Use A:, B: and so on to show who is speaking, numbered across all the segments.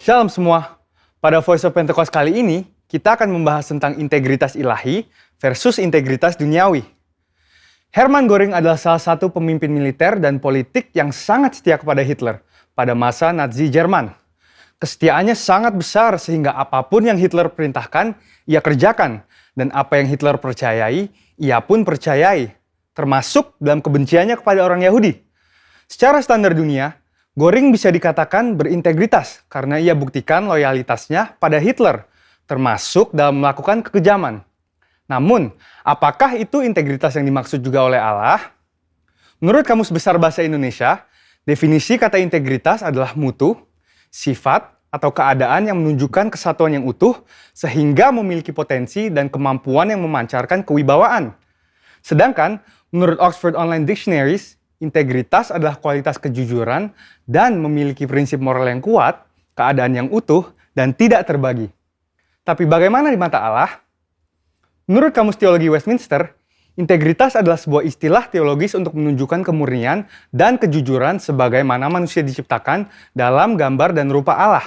A: Shalom semua. Pada Voice of Pentecost kali ini, kita akan membahas tentang integritas ilahi versus integritas duniawi. Hermann Göring adalah salah satu pemimpin militer dan politik yang sangat setia kepada Hitler pada masa Nazi Jerman. Kesetiaannya sangat besar sehingga apapun yang Hitler perintahkan, ia kerjakan. Dan apa yang Hitler percayai, ia pun percayai. Termasuk dalam kebenciannya kepada orang Yahudi. Secara standar dunia, Göring bisa dikatakan berintegritas karena ia buktikan loyalitasnya pada Hitler, termasuk dalam melakukan kekejaman. Namun, apakah itu integritas yang dimaksud juga oleh Allah? Menurut Kamus Besar Bahasa Indonesia, definisi kata integritas adalah mutu, sifat, atau keadaan yang menunjukkan kesatuan yang utuh sehingga memiliki potensi dan kemampuan yang memancarkan kewibawaan. Sedangkan, menurut Oxford Online Dictionaries, integritas adalah kualitas kejujuran dan memiliki prinsip moral yang kuat, keadaan yang utuh, dan tidak terbagi. Tapi bagaimana di mata Allah? Menurut Kamus Teologi Westminster, integritas adalah sebuah istilah teologis untuk menunjukkan kemurnian dan kejujuran sebagaimana manusia diciptakan dalam gambar dan rupa Allah.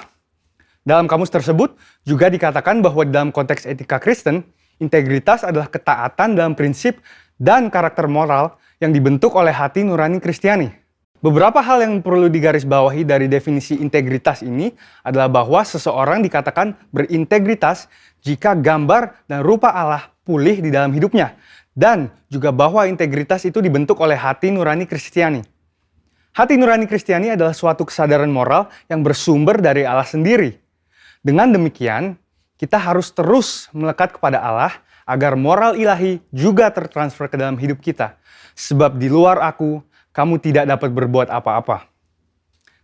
A: Dalam kamus tersebut juga dikatakan bahwa dalam konteks etika Kristen, integritas adalah ketaatan dalam prinsip dan karakter moral yang dibentuk oleh hati nurani Kristiani. Beberapa hal yang perlu digarisbawahi dari definisi integritas ini adalah bahwa seseorang dikatakan berintegritas jika gambar dan rupa Allah pulih di dalam hidupnya, dan juga bahwa integritas itu dibentuk oleh hati nurani Kristiani. Hati nurani Kristiani adalah suatu kesadaran moral yang bersumber dari Allah sendiri. Dengan demikian, kita harus terus melekat kepada Allah agar moral ilahi juga tertransfer ke dalam hidup kita. Sebab di luar aku, kamu tidak dapat berbuat apa-apa.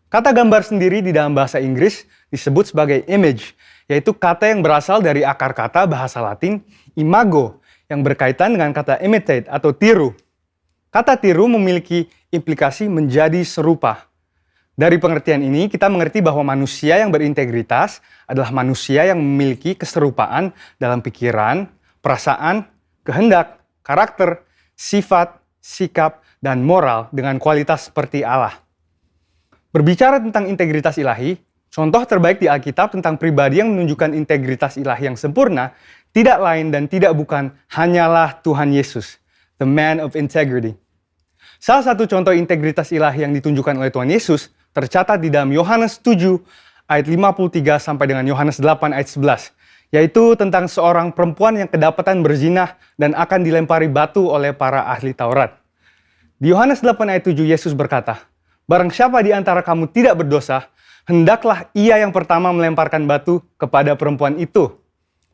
A: Kata gambar sendiri di dalam bahasa Inggris disebut sebagai image, yaitu kata yang berasal dari akar kata bahasa Latin imago, yang berkaitan dengan kata imitate atau tiru. Kata tiru memiliki implikasi menjadi serupa. Dari pengertian ini, kita mengerti bahwa manusia yang berintegritas adalah manusia yang memiliki keserupaan dalam pikiran, perasaan, kehendak, karakter, sifat, sikap, dan moral dengan kualitas seperti Allah. Berbicara tentang integritas ilahi, contoh terbaik di Alkitab tentang pribadi yang menunjukkan integritas ilahi yang sempurna tidak lain dan tidak bukan hanyalah Tuhan Yesus, the man of integrity. Salah satu contoh integritas ilahi yang ditunjukkan oleh Tuhan Yesus tercatat di dalam Yohanes 7 ayat 53 sampai dengan Yohanes 8 ayat 11, yaitu tentang seorang perempuan yang kedapatan berzinah dan akan dilempari batu oleh para ahli Taurat. Di Yohanes 8 ayat 7 Yesus berkata, "Barang siapa di antara kamu tidak berdosa, hendaklah ia yang pertama melemparkan batu kepada perempuan itu."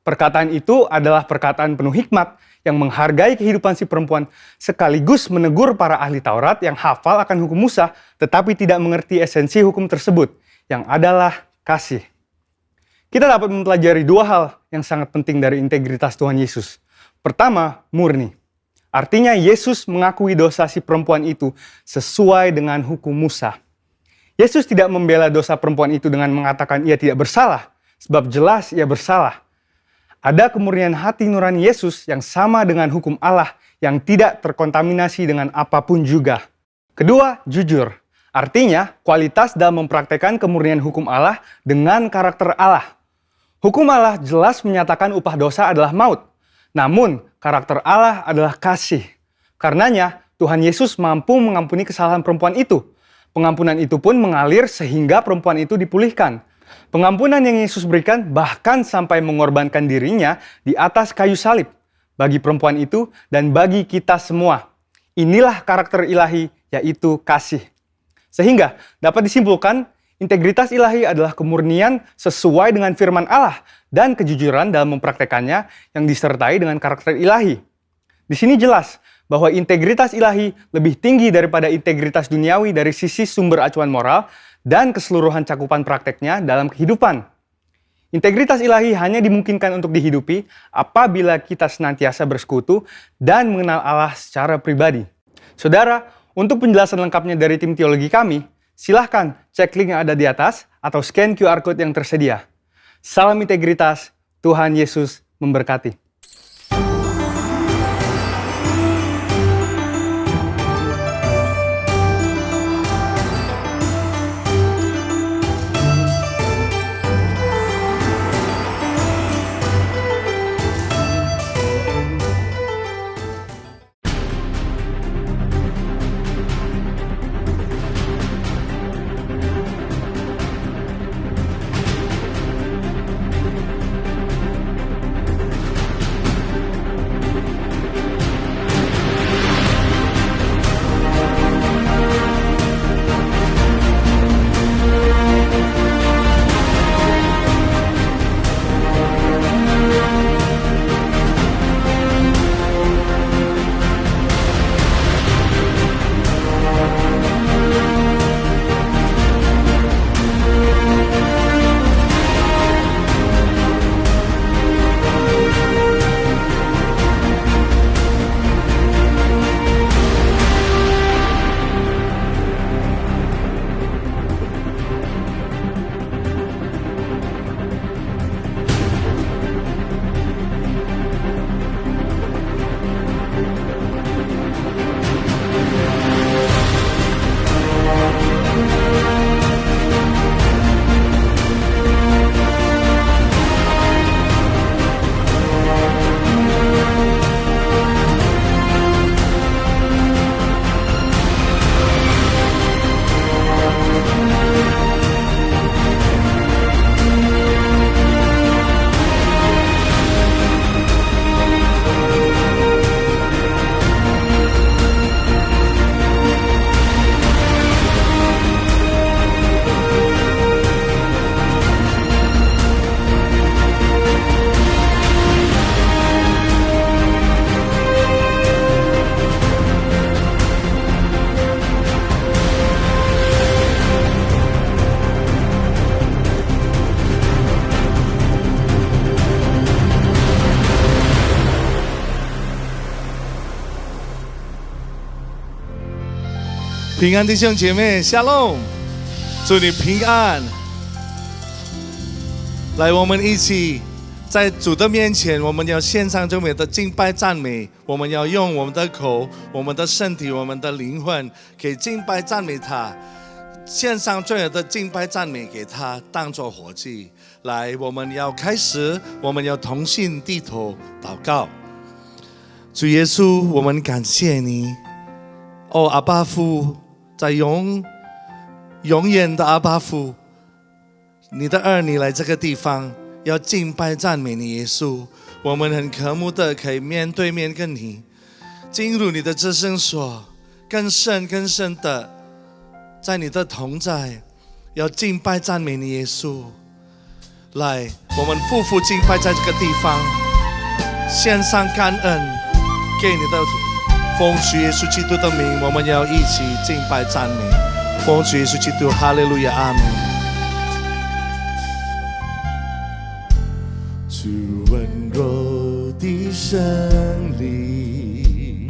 A: Perkataan itu adalah perkataan penuh hikmat yang menghargai kehidupan si perempuan sekaligus menegur para ahli Taurat yang hafal akan hukum Musa tetapi tidak mengerti esensi hukum tersebut, yang adalah kasih. Kita dapat mempelajari dua hal yang sangat penting dari integritas Tuhan Yesus. Pertama, murni. Artinya Yesus mengakui dosa si perempuan itu sesuai dengan hukum Musa. Yesus tidak membela dosa perempuan itu dengan mengatakan ia tidak bersalah, sebab jelas ia bersalah. Ada kemurnian hati nurani Yesus yang sama dengan hukum Allah yang tidak terkontaminasi dengan apapun juga. Kedua, jujur. Artinya, kualitas dalam mempraktekkan kemurnian hukum Allah dengan karakter Allah. Hukum Allah jelas menyatakan upah dosa adalah maut. Namun, karakter Allah adalah kasih. Karenanya, Tuhan Yesus mampu mengampuni kesalahan perempuan itu. Pengampunan itu pun mengalir sehingga perempuan itu dipulihkan. Pengampunan yang Yesus berikan bahkan sampai mengorbankan dirinya di atas kayu salib bagi perempuan itu dan bagi kita semua. Inilah karakter ilahi, yaitu kasih. Sehingga dapat disimpulkan, integritas ilahi adalah kemurnian sesuai dengan firman Allah dan kejujuran dalam mempraktekannya yang disertai dengan karakter ilahi. Di sini jelas bahwa integritas ilahi lebih tinggi daripada integritas duniawi dari sisi sumber acuan moral dan keseluruhan cakupan prakteknya dalam kehidupan. Integritas ilahi hanya dimungkinkan untuk dihidupi apabila kita senantiasa bersekutu dan mengenal Allah secara pribadi. Saudara, untuk penjelasan lengkapnya dari tim teologi kami, silahkan cek link yang ada di atas atau scan QR Code yang tersedia. Salam integritas, Tuhan Yesus memberkati.
B: 平安弟兄姐妹，下隆，祝你平安。来，我们一起在主的面前，我们要献上最美的敬拜赞美。我们要用我们的口、我们的身体、我们的灵魂，给敬拜赞美他，献上最美的敬拜赞美给他，当作活祭。来，我们要开始，我们要同心低头祷告。主耶稣，我们感谢你，阿爸父，在永远的阿爸父，你的儿女来这个地方，要敬拜赞美你耶稣。我们很渴慕的可以面对面跟你进入你的至圣所，更深更深的在你的同在，要敬拜赞美你耶稣。来，我们夫妇敬拜在这个地方，献上感恩给你的奉主耶稣基督的名，我们要一起敬拜赞美。奉主耶稣基督，哈利路亚，阿门。主温柔的圣灵，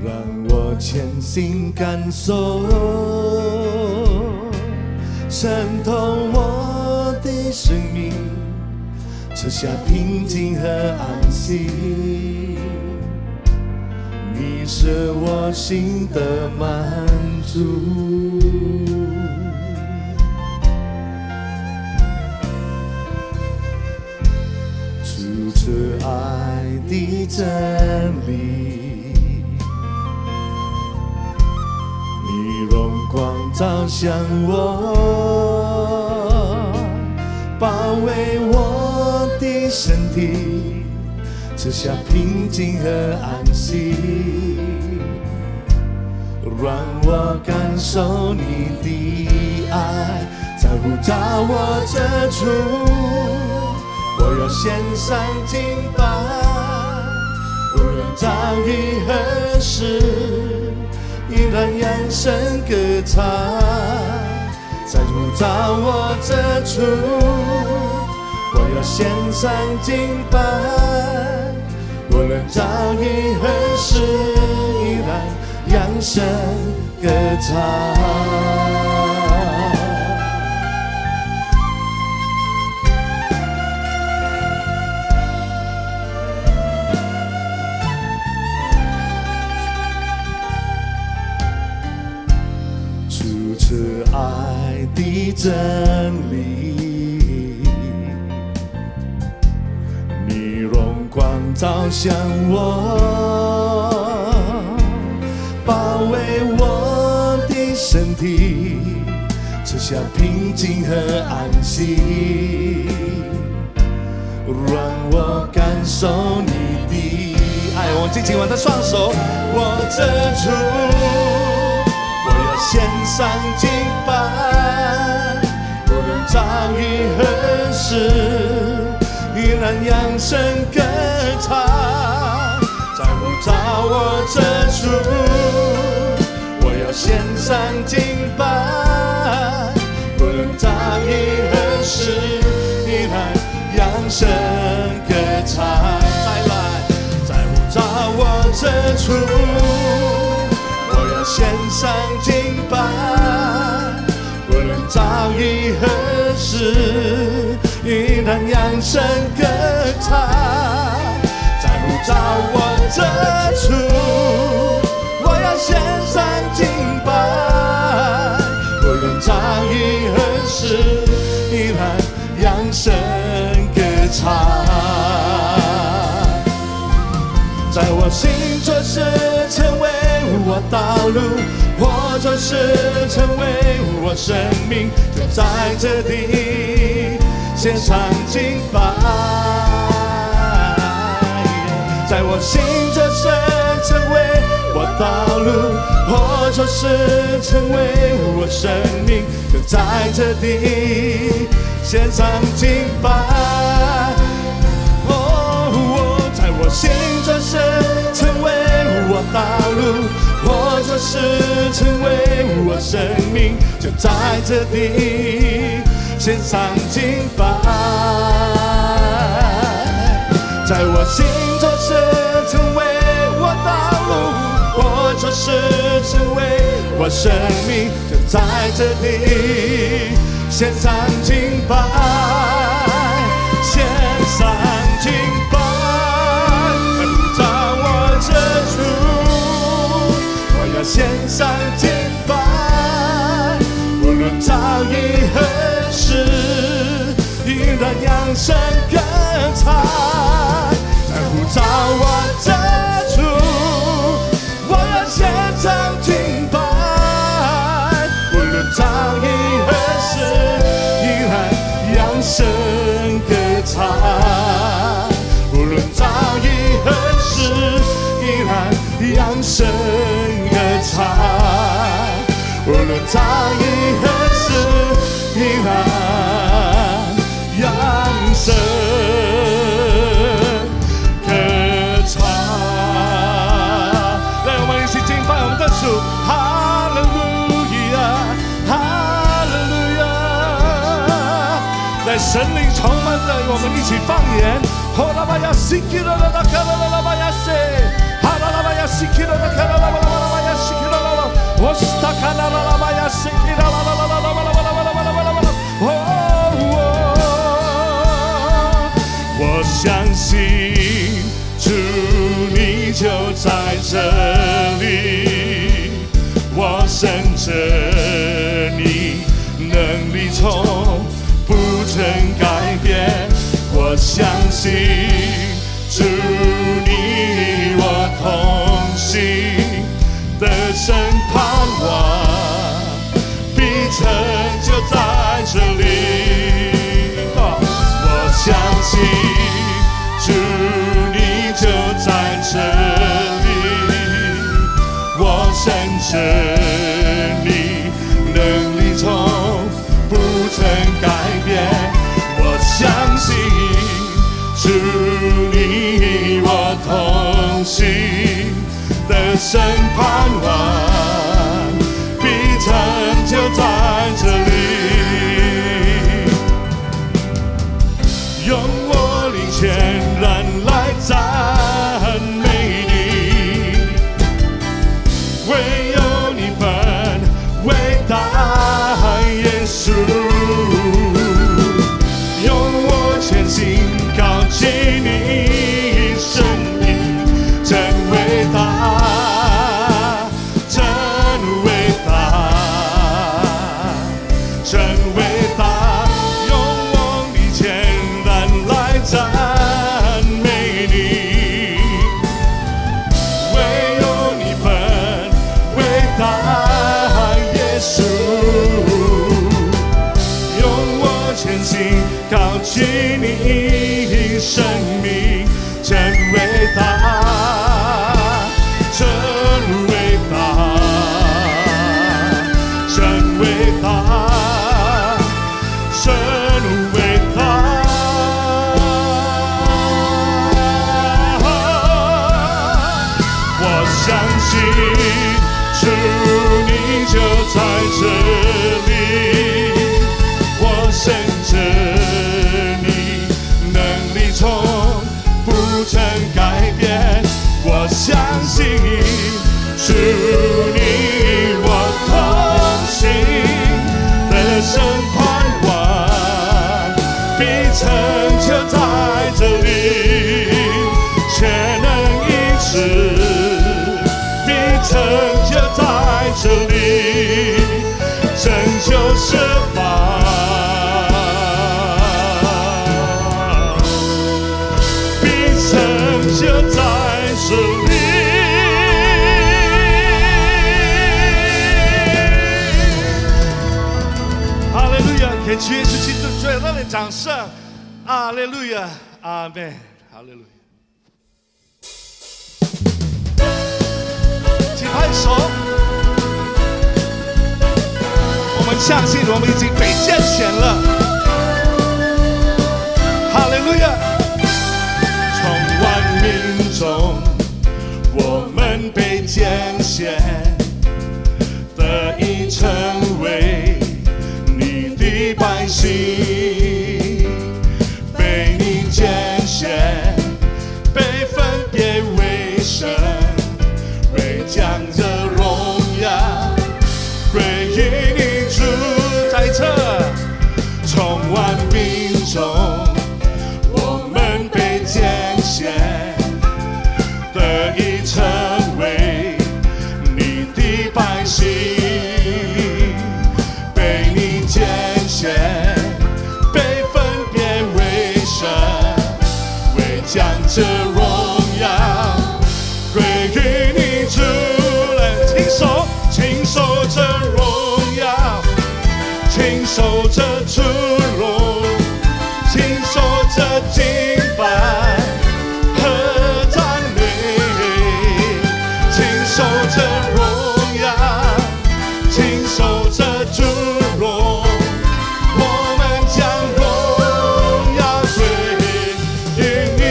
B: 让我全心感受，渗透我的生命，赐下平静和安息。你是我心的满足。主慈爱的真理，你荣光照向我，包围我的身体，赐下平静和安息，让我感受你的爱，在呼召我这处，我要献上敬拜，无论遭遇何时，依然扬声歌唱，在呼召我这处，我要献上敬拜，无论遭遇何时，依然扬声歌唱。主慈爱的真理，你荣光照向我，包围我的身体，赐下平静和安息，让我感受你的爱。我们紧握的双手，我这处，我要献上敬拜，无论遭遇何时，依然扬声歌唱，在呼召我这处，我要献上敬拜，无论遭遇何时，依然扬声歌唱。再来，在呼召我这处，我要献上敬拜，无论遭遇何时，依然扬声歌唱，在呼召我这处，我要献上敬拜，无论遭遇何时，依然扬声歌唱。在我心做事成为我道路，或者是成为我生命，就在这里献上敬拜。在我心做事成为我道路，或者是成为我生命，就在这里献上敬拜。在我心做事成为我道路，或者是成为我生命，就在这里献上敬拜。在我心做事成为我道路，或者是成为我生命，就在这里献上敬拜，献上敬拜，来呼召我这主，我要献上敬拜，无论遭遇何事，依然扬声歌唱，来呼召我这主，我要献上敬拜，无论遭遇何事，依然扬声歌唱，无论遭遇何事，依然扬声歌唱，无论遭遇何事，依然扬声歌唱。来，我们一起敬拜我们的主，哈利路亚，哈利路亚。在神灵充满着，我们一起方言。哈拉巴亚西基罗拉卡拉拉巴亚塞，哈拉巴亚西基罗拉卡拉拉巴亚西基罗拉，我是他卡拉拉巴亚西基拉拉拉拉拉拉拉拉拉拉。我相信主你就在这里，我深着你能力从不曾改变，我相信主你我同行，得胜盼望必成就在这里。我相信主你就在这里，我深着你能力从不曾改变，我相信主你我同行，得胜盼望必成就在这里。用我灵全然来赞美你，唯有你本伟大耶稣。用我全心靠近你，生命真伟大，真伟大，真伟大。赞美你，唯有你本伟大耶稣。用我全心靠近你，生命真伟大，真伟大，真伟大，真伟大。相信主你就在这里，我深着你能力从不曾改变，我相信主你我同行，得胜盼望必成就在这里，全能医治成就在这里，拯救释放，必成就在这里。哈利路亚！给主耶稣基督最热烈的掌声！哈利路亚！阿门！哈利路亚！拍手！我们相信我们已经被拣选了。哈利路亚！从万民中，我们被拣选，得以成为你的百姓，被你拣选，被分别为圣。将这荣耀受着荣耀，亲手着主荣，我们将荣耀归于你。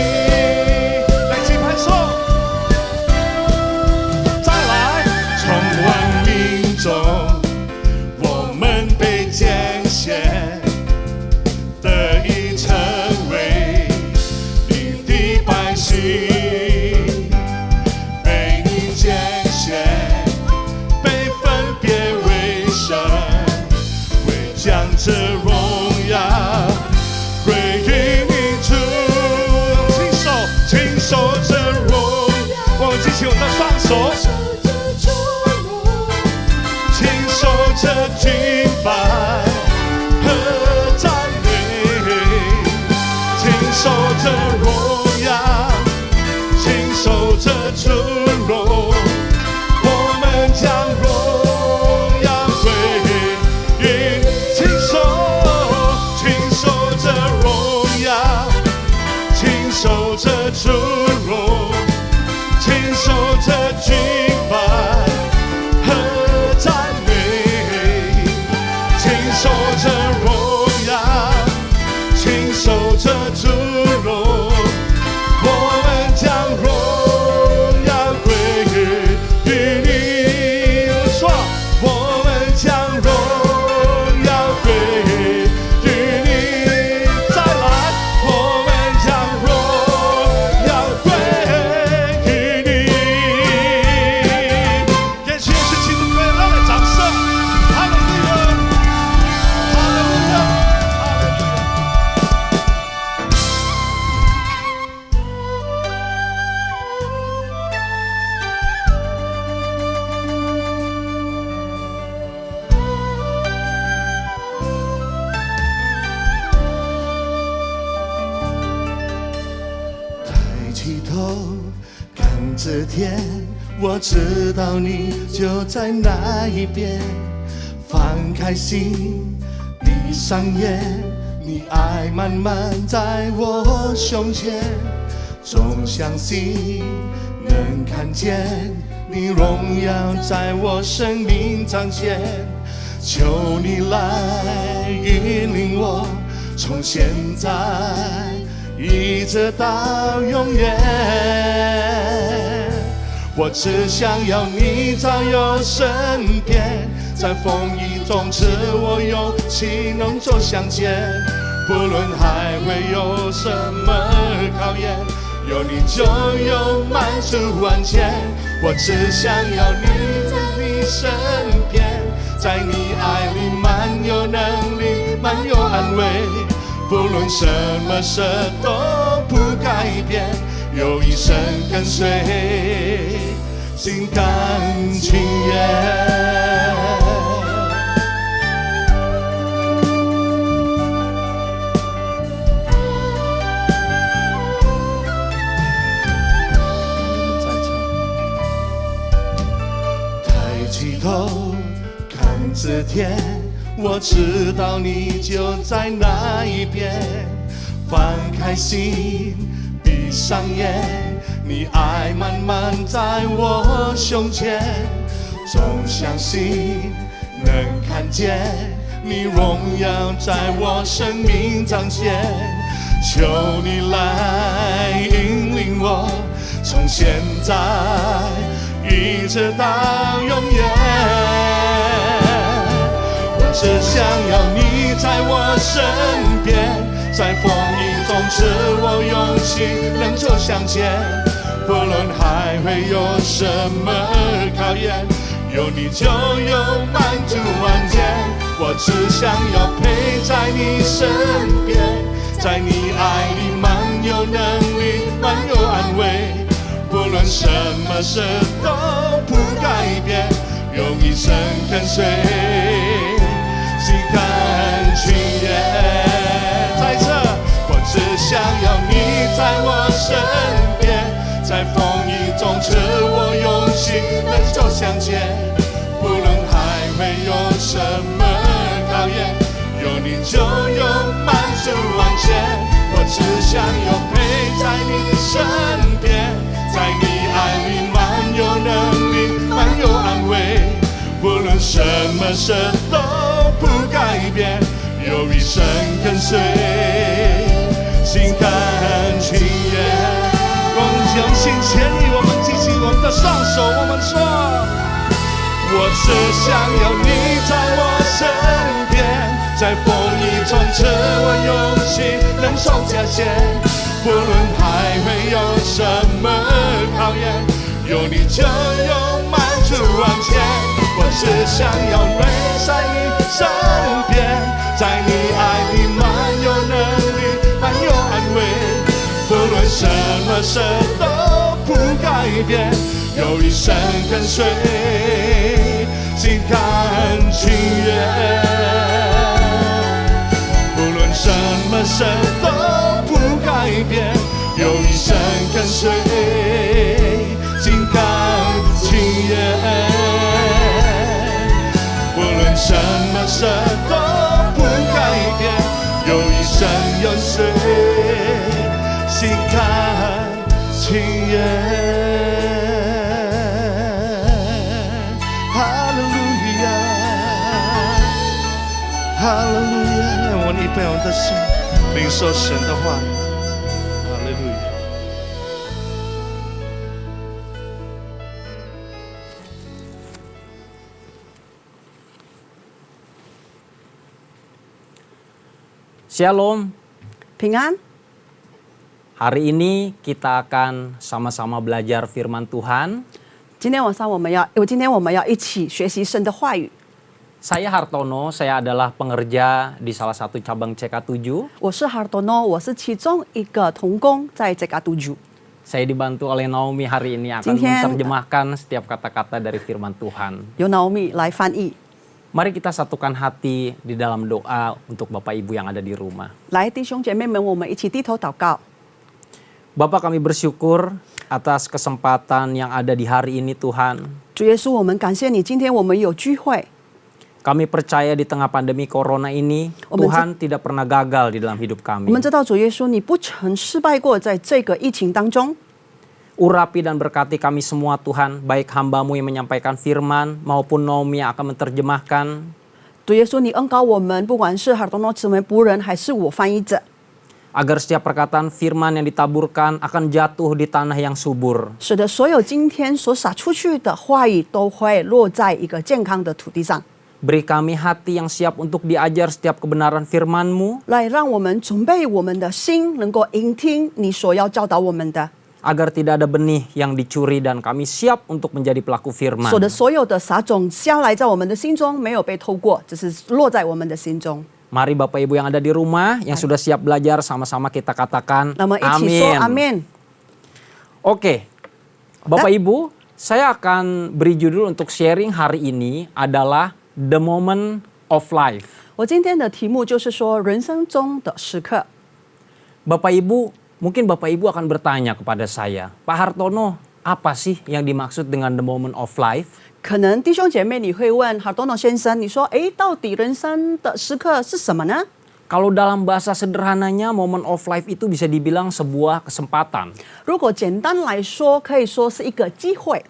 B: 来，击拍手，再来。从万民中，我们被拣选，得以成为你的百姓。这荣耀归于你主，亲手这荣耀，我们举起我们的双手，亲手这敬拜和赞美，亲手这荣耀，亲手这主荣，我们将荣耀归于你。守着主荣，亲手着敬拜和赞美，亲手着荣耀，亲手着主荣，我们将荣耀归于你。说，我们将荣耀归于你。再来，我们将荣起头看着天，我知道你就在那一边。放开心，闭上眼，你爱慢慢在我胸前。总相信能看见你荣耀在我生命彰显。求你来引领我，从现在一直到永远，我只想要你在我身边，在风雨中赐我勇气，能走向前。不论还会有什么考验，有你就有满足完全。我只想要你在你身边，在你爱里满有能力，满有安慰。不论什么事都不改变，有一生跟随，心甘情愿。抬起头看着天，我知道你就在那一边。放开心，闭上眼，你爱慢慢在我胸前。总相信能看见你荣耀在我生命彰显。求你来引领我，从现在一直到永远。只想要你在我身边，在风雨中赐我勇气，能走向前。不论还会有什么考验，有你就有满足完全。我只想要陪在你身边，在你爱里满有能力，满有安慰。不论什么事都不改变，用一生跟随，心甘情愿。在这，我只想要你在我身边，在风雨中赐我勇气，能走向前。不论还会有什么考验，有你就有满足完全。我只想要陪在你身边，在你爱里满有能力。什么事都不改变，有一生跟随，心甘情愿。我们用心牵引，我们举起我们的双手，我们说，我只想要你在我身边，在风雨中赐我勇气，忍受艰险，不论还会有什么考验，有你就有满足往前。我只想要围在你身边，在你爱里满有能力，满有安慰，不论什么事都不改变，有一生跟随，心甘情愿。不论什么事都不改变，有一生跟随，心甘情愿。不论什么事都不改变，有一生跟随，心甘情愿。哈利路亚，哈利路亚，让我你被我的心领受神的话语。哈利路亚。
C: Shalom,
D: 平安。
C: hari ini kita akan sama-sama belajar firman Tuhan.
D: 今天我们要一起学习神的话语。
C: Saya Hartono, saya adalah pengerja di salah satu cabang CK7.
D: 我是 Hartono， 我是其中一个童工，在这个tujuh。
C: Saya dibantu oleh Naomi hari ini akan menerjemahkan setiap kata-kata dari firman Tuhan.
D: 由 Naomi 来翻译。
C: Mari kita satukan hati di dalam doa untuk Bapak Ibu yang ada di rumah.
D: 来，弟兄姐妹们，我们一起低头祷告。
C: Bapak, kami bersyukur atas kesempatan yang ada di hari ini Tuhan.
D: 主耶稣，我们感谢你，今天我们有聚会。
C: Kami percaya di tengah pandemi corona ini, Tuhan tidak pernah gagal di dalam hidup
D: 我
C: kami.
D: 们知道主耶稣，你不曾失败过，在这个疫情当中。
C: Urapi dan berkati kami semua Tuhan, baik hamba-Mu yang menyampaikan firman maupun Naomi yang akan menerjemahkan.
D: 主耶稣，你恩膏我们，不管是 Hartono 成为仆人，还是我翻译者，
C: Agar setiap perkataan firman yang ditaburkan akan jatuh di tanah yang subur.
D: 使得所有今天所撒出去的话语都会落在一个健康的土地上。
C: Beri kami hati yang siap untuk diajar setiap kebenaran firman-Mu.
D: 来让我们准备我们的心，能够聆听你所要教导我们的，
C: Agar tidak ada benih yang dicuri dan kami siap untuk menjadi pelaku firman.
D: 所的所有的撒种下来在我们的心中，没有被偷过，只是落在我们的心中。
C: Mari Bapak Ibu yang ada di rumah, yang sudah siap belajar, sama-sama kita katakan
D: 那么一起说阿
C: amin.
D: 门。
C: Oke, Bapak Ibu, saya akan beri judul untuk sharing hari ini adalah The Moment of Life.
D: 我今天的题目就是说人生中的时刻。
C: Bapak Ibu, mungkin Bapak Ibu akan bertanya kepada saya, Pak Hartono, apa sih yang dimaksud dengan the moment of life?
D: 可能弟兄姐妹你会问 Hartono 先生，你说，到底人生的时刻是什么呢？
C: Kalau dalam bahasa sederhananya, moment of life itu bisa dibilang sebuah kesempatan.
D: 如果简单来说，可以说是一个机会。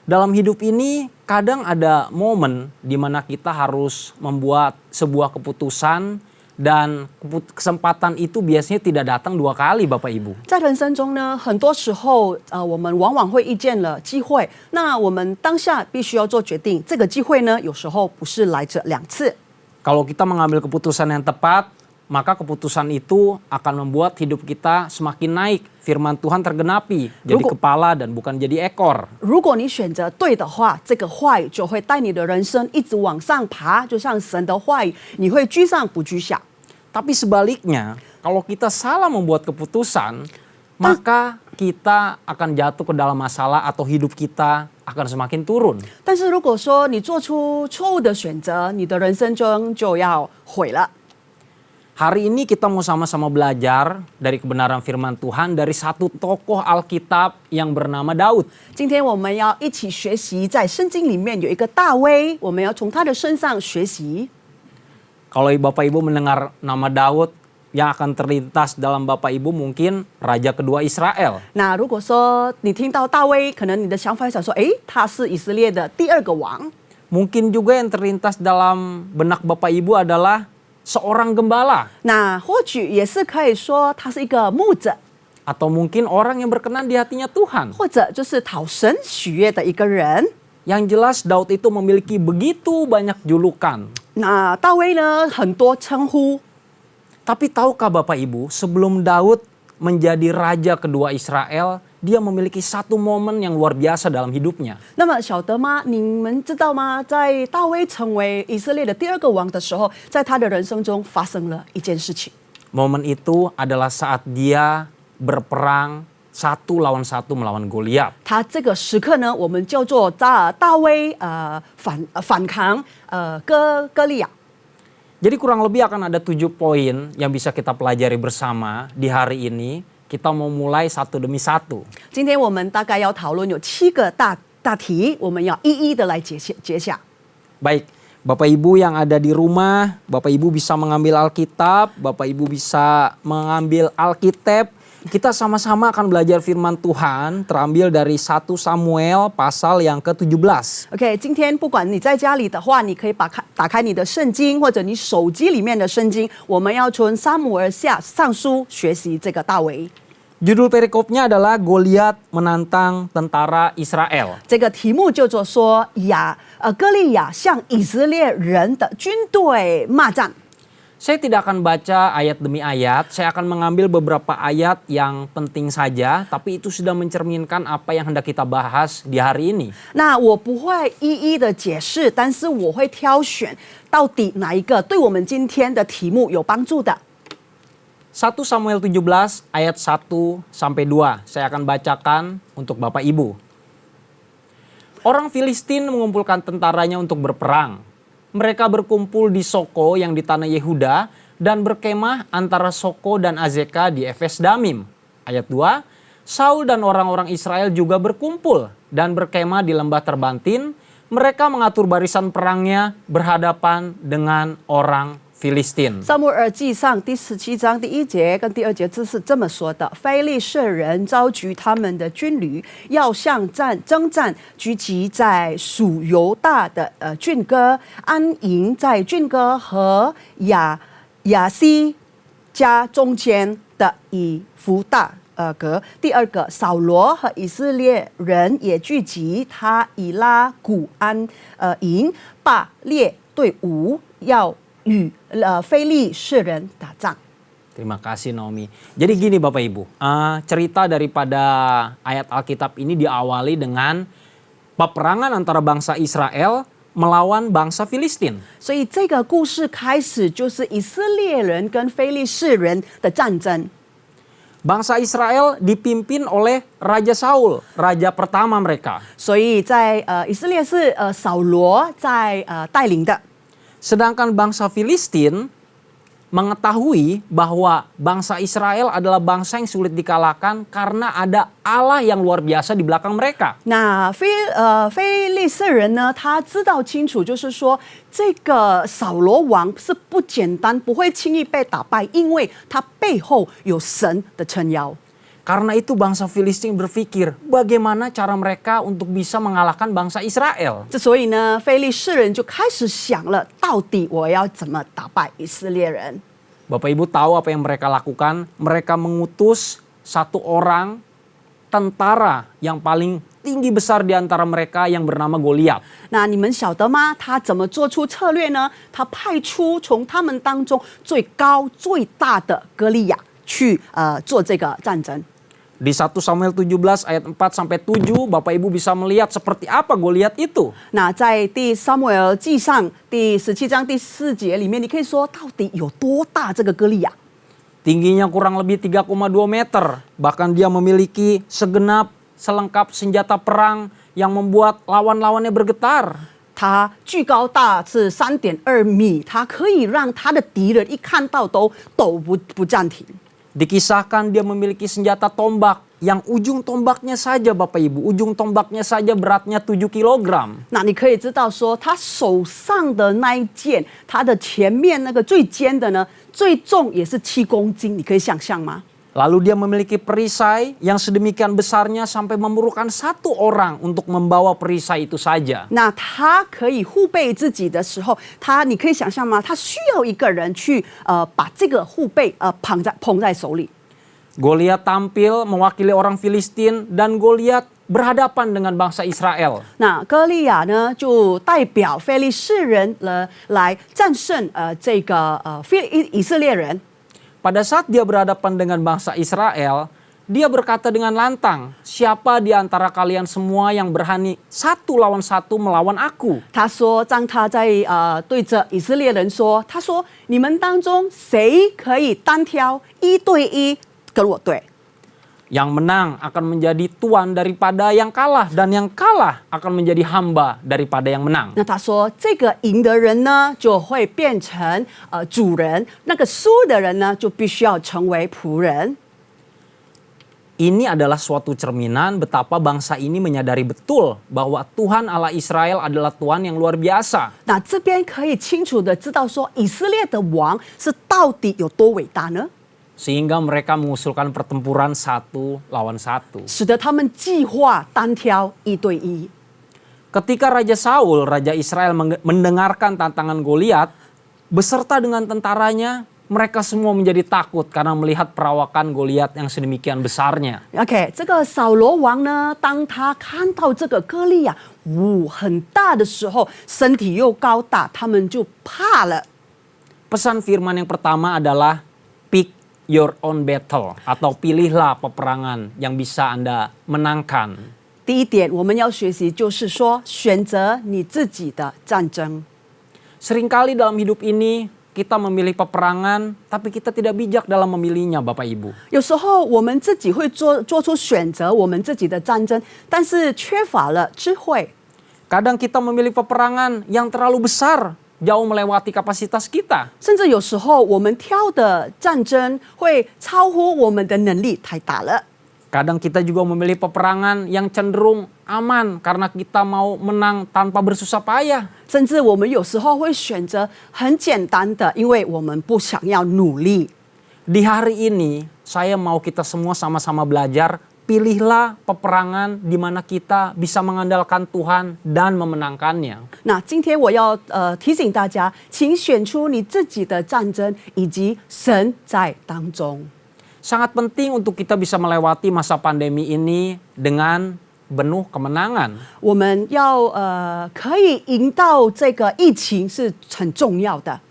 C: Dalam hidup ini kadang ada momen di mana kita harus membuat sebuah keputusan dan kesempatan itu biasanya tidak datang dua kali Bapak Ibu.
D: 在人生中呢，很多时候我们往往会遇见了机会，那我们当下必须要做决定。这个机会呢，有时候不是来着两次。
C: Kalau kita mengambil keputusan yang tepat, maka keputusan itu akan membuat hidup kita semakin naik. Firman Tuhan tergenapi, jadi kepala dan bukan jadi ekor.
D: 如果你选择对的话，这个话语就会带你的人生一直往上爬，就像神的话语，你会居上不居下。
C: Tapi sebaliknya, kalau kita salah membuat keputusan, maka kita akan jatuh ke dalam masalah atau hidup kita akan semakin turun.
D: 但是如果说你做出错误的选择，你的人生中就要毁了。
C: Hari ini kita mau sama-sama belajar dari kebenaran firman Tuhan dari satu tokoh Alkitab yang bernama Daud.
D: 今天我们要一起学习，在圣经里面有一个大卫，我们要从他的身上学习。
C: Kalau Bapak Ibu mendengar nama Daud, yang akan terlintas dalam Bapak Ibu mungkin Raja kedua Israel.
D: 那如果说你听到大卫，可能你的想法想说，他是以色列的第二个王。
C: Mungkin juga yang terlintas dalam benak Bapak Ibu adalah seorang gembala.
D: 那或许也是可以说他是一个牧者，
C: Atau mungkin orang yang berkenan di hatinya Tuhan.
D: 或者就是讨神喜悦的一个人。
C: Yang jelas Daud itu memiliki begitu banyak julukan.
D: 那大卫呢，很多称呼。
C: Tapi tahukah Bapak Ibu, sebelum Daud menjadi raja kedua Israel, dia memiliki satu momen yang luar biasa dalam hidupnya.
D: 那么晓得吗？你们知道吗？在大卫成为以色列的第二个王的时候，在他的人生中发生了一件事情。
C: Momen itu adalah saat dia berperang 1 lawan 1 melawan Goliat.
D: 他这个时刻呢，我们叫做大卫反抗歌利亚。
C: Jadi kurang lebih akan ada 7 poin yang bisa kita pelajari bersama di hari ini. Kita mau mulai satu demi satu.
D: 今天我们大概要讨论有7个大题，我们要一一的来揭下。
C: Baik, Bapak Ibu yang ada di rumah, Bapak Ibu bisa mengambil Alkitab, Bapak Ibu bisa mengambil Alkitab. Kita sama-sama akan belajar firman Tuhan terambil dari 1 Samuel pasal yang ke-17.
D: OK， 今天不管你在家里的话，你可以打开你的圣经，或者你手机里面的圣经，我们要从撒母耳下上书学习这个大卫。
C: Judul perikopnya adalah Goliat menantang tentara Israel.
D: 这个题目就做说歌利亚向以色列人的军队骂战。
C: Saya tidak akan baca ayat demi ayat, saya akan mengambil beberapa ayat yang penting saja, tapi itu sudah mencerminkan apa yang hendak kita bahas di hari ini.
D: 那我不会一一的解释，但是我会挑选到底哪一个对我们今天的题目有帮助的。
C: 1 Samuel 17 ayat 1 sampai 2, saya akan bacakan untuk Bapak Ibu. Orang Filistin mengumpulkan tentaranya untuk berperang. Mereka berkumpul di Soko yang di tanah Yehuda dan berkemah antara Soko dan Azeka di Efes Damim. Ayat 2, Saul dan orang-orang Israel juga berkumpul dan berkemah di lembah Terbantin. Mereka mengatur barisan perangnya berhadapan dengan orang Filistin.
D: 撒母耳记上第17章第1节跟第2节是这么说的：非利士人召集他们的军旅，要征战，聚集在属犹大的郡哥，安营在郡哥和亚西家中间的以弗大格。第二个，扫罗和以色列人也聚集他以拉古安营，把列队伍要与非利士人打仗。
C: Terima kasih Naomi. Jadi gini Bapak Ibu, cerita daripada ayat Alkitab ini diawali dengan peperangan antara bangsa Israel melawan bangsa Filistin.
D: 所以这个故事开始就是以色列人跟非利士人的战争。
C: Bangsa Israel dipimpin oleh Raja Saul, raja pertama mereka.
D: 所以在以色列是扫罗在带领的。
C: Sedangkan bangsa Filistin mengetahui bahwa bangsa Israel adalah bangsa yang sulit dikalahkan karena ada Allah yang luar biasa di belakang mereka.
D: 那非利士人呢，他知道清楚，就是说这个扫罗王是不简单，不会轻易被打败，因为他背后有神的撑腰。
C: Karena itu bangsa Filistin berpikir bagaimana cara mereka untuk bisa mengalahkan bangsa Israel.
D: 所以呢，非利士人就开始想了，到底我要怎么打败以色列人？
C: Bapak Ibu tahu apa yang mereka lakukan? Mereka mengutus satu orang tentara yang paling tinggi besar di antara mereka yang bernama Goliat.
D: 那你们晓得吗？他怎么做出策略呢？他派出从他们当中最高最大的歌利亚去做这个战争。
C: Di 1 Samuel 17 ayat 4 sampai 7 Bapak Ibu bisa melihat seperti apa Goliat itu.
D: 那在第撒母耳记上第17章第4节里面，你可以说到底有多大这个歌利亚？
C: Tingginya kurang lebih 3,2 meter. Bahkan dia memiliki selengkap senjata perang yang membuat lawan-lawannya bergetar.
D: 他巨高大是3.2米，他可以让他的敌人一看到都抖不暂停。
C: Dikisahkan dia memiliki senjata tombak yang ujung tombaknya saja Bapak Ibu, ujung tombaknya saja beratnya 7 kilogram.
D: 那你可以知道说，他手上的那一剑，他的前面那个最尖的呢，最重也是7公斤，你可以想象吗？
C: Lalu dia memiliki perisai yang sedemikian besarnya sampai memerlukan satu orang untuk membawa perisai itu saja.
D: 那他可以护背自己的时候，你可以想象吗？他需要一个人去把这个护背捧在手里。
C: Goliat tampil mewakili orang Filistin dan Goliat berhadapan dengan bangsa Israel.
D: 那歌利亚呢，就代表非利士人来战胜这个以色列人。
C: Pada saat dia berhadapan dengan bangsa Israel, dia berkata dengan lantang, "Siapa di antara kalian semua yang berani satu lawan satu melawan aku?"
D: 他说，当他在对着以色列人说，他说：“你们当中谁可以单挑1对1跟我对？
C: Yang menang akan menjadi tuan daripada yang kalah, dan yang kalah akan menjadi hamba daripada yang menang.
D: 那他说，这个赢的人呢，就会变成主人；那个输的人呢，就必须要成为仆人。
C: Ini adalah suatu cerminan betapa bangsa ini menyadari betul bahwa Tuhan Allah Israel adalah Tuhan yang luar biasa.
D: 那这边可以清楚的知道说，以色列的王是到底有多伟大呢？
C: Sehingga mereka mengusulkan pertempuran 1 lawan 1.
D: 使得他们计划单挑1对1。
C: Ketika Raja Saul, Raja Israel mendengarkan tantangan Goliat, beserta dengan tentaranya, mereka semua menjadi takut karena melihat perawakan Goliat yang sedemikian besarnya.
D: OK， 这个扫罗王呢，当他看到这个歌利亚，很大的时候，身体又高大，他们就怕了。
C: Pesan firman yang pertama adalah pick your own battle, atau pilihlah peperangan yang bisa Anda menangkan.
D: 第一点，我们要学习就是说，选择你自己的战争。
C: Seringkali dalam hidup ini kita memilih peperangan, tapi kita tidak bijak dalam memilihnya, Bapak Ibu.
D: 有时候我们自己会做出选择，我们自己的战争，但是缺乏了智慧。
C: Kadang kita memilih peperangan yang terlalu besar, jauh melewati kapasitas kita.
D: 甚至有时候我们挑的战争会超乎我们的能力太大了。
C: Kadang kita juga memilih peperangan yang cenderung aman karena kita mau menang tanpa bersusah payah.
D: 甚至我们有时候会选择很简单的，因为我们不想要努力。
C: Di hari ini, saya mau kita semua sama-sama belajar, pilihlah peperangan di mana kita bisa mengandalkan Tuhan dan memenangkannya.
D: 那今天我要提醒大家，请选出你自己的战争，以及神在当中。
C: Sangat penting untuk kita bisa melewati masa pandemi ini dengan penuh kemenangan.
D: 我们要可以赢到这个疫情是很重要的。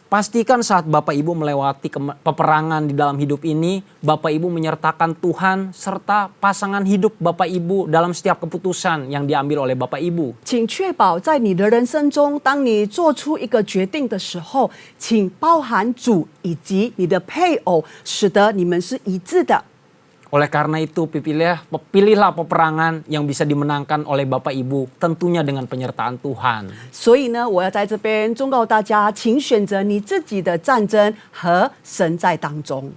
C: Pastikan saat Bapak Ibu melewati peperangan di dalam hidup ini, Bapak Ibu menyertakan Tuhan serta pasangan hidup Bapak Ibu dalam setiap keputusan yang diambil oleh Bapak Ibu.
D: 请确保在你的人生中，当你做出一个决定的时候，请包含主以及你的配偶，使得你们是一致的。
C: Oleh karena itu, pilihlah peperangan yang bisa dimenangkan oleh Bapak Ibu, tentunya dengan penyertaan Tuhan.
D: 所以呢，我要在这边忠告大家，请选择你自己的战争和神在当中。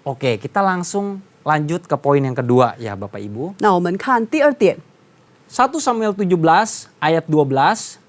C: Oke, kita langsung lanjut ke poin yang kedua ya Bapak Ibu.
D: 那我们看第二点，
C: 1 Samuel 17 ayat 12.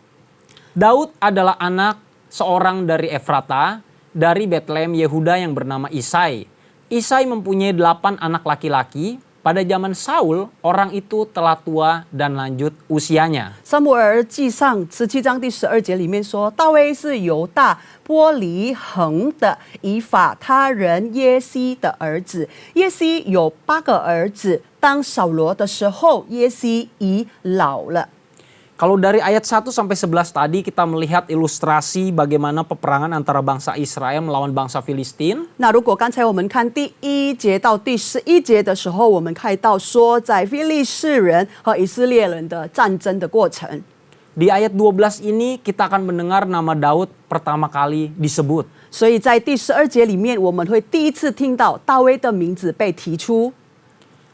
C: Daud adalah anak seorang dari Efrata, dari Betlehem Yehuda yang bernama Isai. Isai mempunyai 8 anak laki-laki. Pada zaman Saul, orang itu telah tua dan lanjut usianya.
D: 撒母耳记上17章第12节里面说，大卫是犹大波黎恒的以法他人耶西的儿子。耶西有8个儿子，当扫罗的时候，耶西已老了。
C: Kalau dari ayat 1 sampai 11 tadi kita melihat ilustrasi bagaimana peperangan antara bangsa Israel melawan bangsa Filistin.
D: 那如果刚才我们看第1节到第11节的时候，我们看到说，在非利士人和以色列人的战争的过程。
C: Di ayat 12 ini kita akan mendengar nama Daud pertama kali disebut.
D: 所以在第12节里面，我们会第一次听到大卫的名字被提出。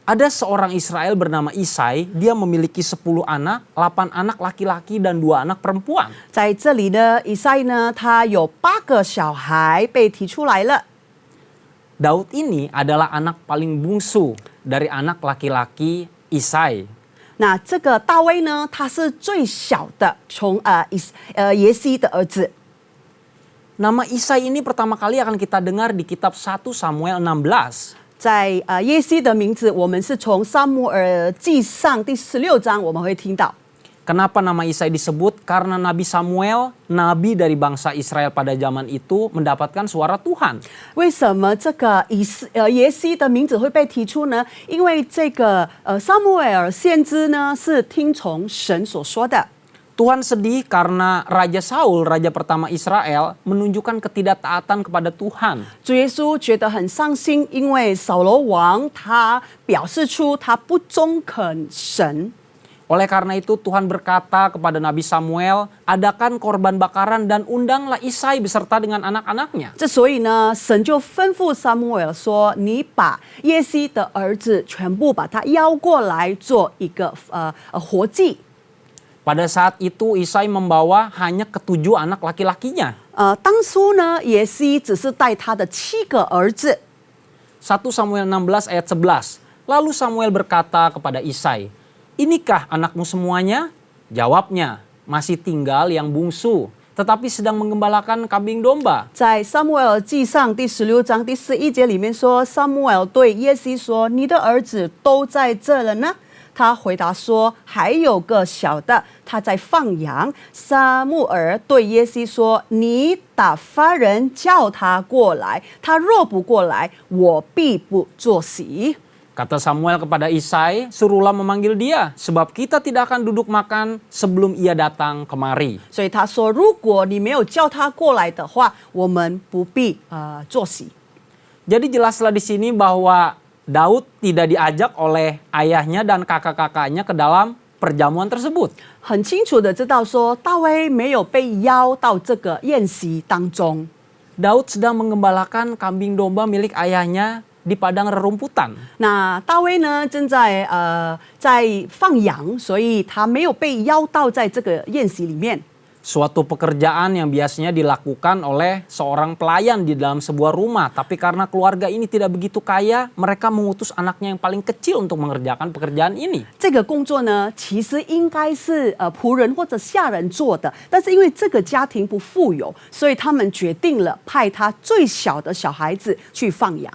C: Ada seorang Israel bernama Isai, dia memiliki 10 anak, 8 anak laki-laki dan 2 anak perempuan.
D: 在这里呢，以赛呢，他有8个小孩被提出来了。
C: Daud ini adalah anak paling bungsu dari anak laki-laki Isai.
D: 那这个大卫呢，他是最小的，从耶西的儿子。
C: Nama Isai ini pertama kali akan kita dengar di kitab 1 Samuel 16.
D: 在耶西的名字，我们是从撒母耳记上第16章我们会听到。
C: Kenapa nama Isai disebut? Karena Nabi Samuel, nabi dari bangsa Israel pada zaman itu mendapatkan suara Tuhan.
D: 为什么这个耶西的名字会被提出呢？因为这个撒母耳先知呢是听从神所说的。
C: Tuhan sedih karena Raja Saul, raja pertama Israel, menunjukkan ketidaktaatan kepada Tuhan.
D: 主耶稣觉得很伤心，因为扫罗王他表示出他不中肯神。
C: Oleh karena itu Tuhan berkata kepada Nabi Samuel, adakan korban bakaran dan undanglah Isai beserta dengan anak-anaknya.
D: 这所以呢，神就吩咐撒母耳说：“你把耶西的儿子全部把他邀过来，做一个活祭。”
C: Pada saat itu Isai membawa hanya ketujuh anak laki-lakinya.
D: 当初呢，耶西只是带他的7个儿子。
C: 1 Samuel 16 ayat 11. Lalu Samuel berkata kepada Isai, inikah anakmu semuanya? Jawabnya, masih tinggal yang bungsu, tetapi sedang menggembalakan kambing domba.
D: 在撒母耳记上第16章第11节里面说，撒母耳对耶西说：“你的儿子都在这了呢。”他回答说：“还有个小的，他在放羊。”撒母耳对耶西说：“你打发人叫他过来，他若不过来，我必不作喜。”
C: Kata Samuel kepada Isai, suruhlah memanggil dia, sebab kita tidak akan duduk makan sebelum ia datang kemari.
D: 所以他说：“如果你没有叫他过来的话，我们不必作喜。”
C: Jadi jelaslah di sini bahwa Daud tidak diajak oleh ayahnya dan kakak-kakaknya ke dalam perjamuan tersebut.
D: 很清楚的知道说，大卫没有被邀到这个宴席当中。
C: Daud sedang menggembalakan kambing domba milik ayahnya di padang rerumputan.
D: 那大卫呢，正在放羊，所以他没有被邀到在这个宴席里面。
C: Suatu pekerjaan yang biasanya dilakukan oleh seorang pelayan di dalam sebuah rumah. Tapi karena keluarga ini tidak begitu kaya, mereka mengutus anaknya yang paling kecil untuk mengerjakan pekerjaan ini.
D: 这个工作呢，其实应该是仆人或者下人做的，但是因为这个家庭不富有，所以他们决定了派他最小的小孩子去放羊。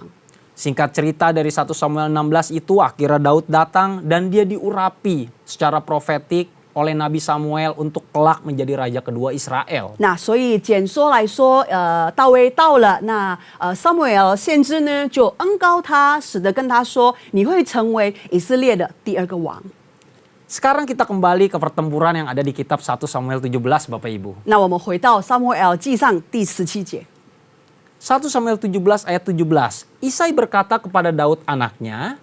C: Singkat cerita dari 1 Samuel 16 itu akhirnya Daud datang dan dia diurapi secara profetik oleh Nabi Samuel untuk kelak menjadi raja kedua Israel.
D: 那所以简说来说，大卫到了，那撒母耳先知呢就恩膏他，使得跟他说，你会成为以色列的第2个王。
C: Sekarang kita kembali ke pertempuran yang ada di kitab 1 Samuel 17 Bapak Ibu.
D: 那我们回到撒母耳记上第17节。
C: 1 Samuel 17 ayat 17. Isai berkata kepada Daud anaknya,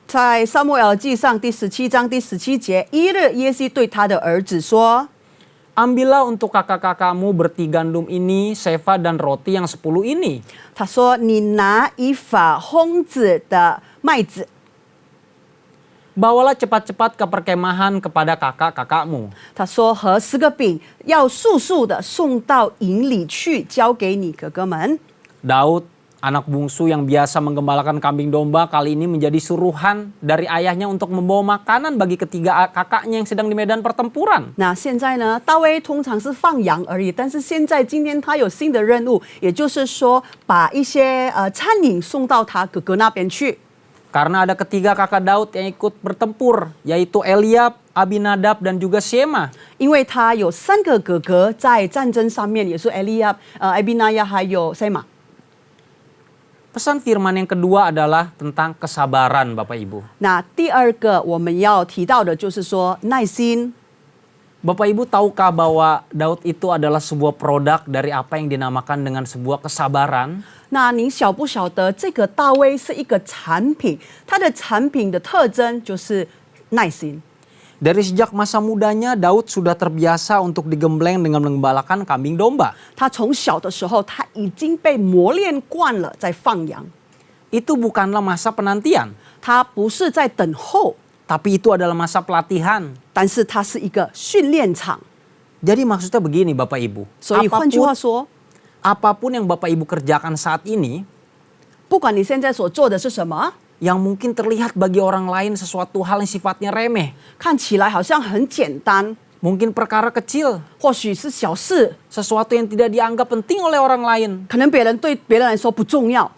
D: 在撒母耳记上第17章第17节，一日耶西对他的儿子说
C: ambillah untuk kakak-kakakmu berti gandum ini, sefa dan roti yang 10 ini.：“
D: 他说，你拿一法烘子的麦子，
C: Bawalah cepat-cepat ke perkemahan kepada kakak-kakakmu.
D: 他说和10个饼，要速速的送到营里去，交给你哥哥们。”
C: Daud, anak bungsu yang biasa menggembalakan kambing domba, kali ini menjadi suruhan dari ayahnya untuk membawa makanan bagi ketiga kakaknya yang sedang di medan pertempuran.
D: 那现在呢，大卫通常是放羊而已，但是现在今天他有新的任务，也就是说把一些餐饮送到他哥哥那边去。
C: Karena ada ketiga kakak Daud yang ikut bertempur, yaitu Eliab, Abinadab, dan juga Shema.
D: 因为他有3个哥哥在战争上面，也是Abinaya 还有 Sema。
C: Pesan firman yang kedua adalah tentang kesabaran Bapak Ibu.
D: 那第2个我们要提到的就是说耐心。
C: Bapak Ibu tahukah bahwa Daud itu adalah sebuah produk dari apa yang dinamakan dengan sebuah kesabaran?
D: 那您晓不晓得这个大卫是一个产品，它的产品的特征就是耐心。
C: Dari sejak masa mudanya Daud sudah terbiasa untuk digembleng dengan menggembalakan kambing domba.
D: 他从小的时候，他已经被磨练惯了在放羊，
C: Itu bukanlah masa penantian,
D: 他不是在等候，
C: tapi itu adalah masa pelatihan.
D: 但是它是一个训练场。
C: Jadi maksudnya begini Bapak Ibu,
D: 所以换句话说，
C: apapun yang Bapak Ibu kerjakan saat ini,
D: 不管你现在所做的是什么，
C: yang mungkin terlihat bagi orang lain sesuatu hal yang sifatnya remeh,
D: 看起来好像很简单，
C: mungkin perkara kecil,
D: 或许是小事，
C: sesuatu yang tidak dianggap penting oleh orang lain.
D: 可能对别人来说不重要，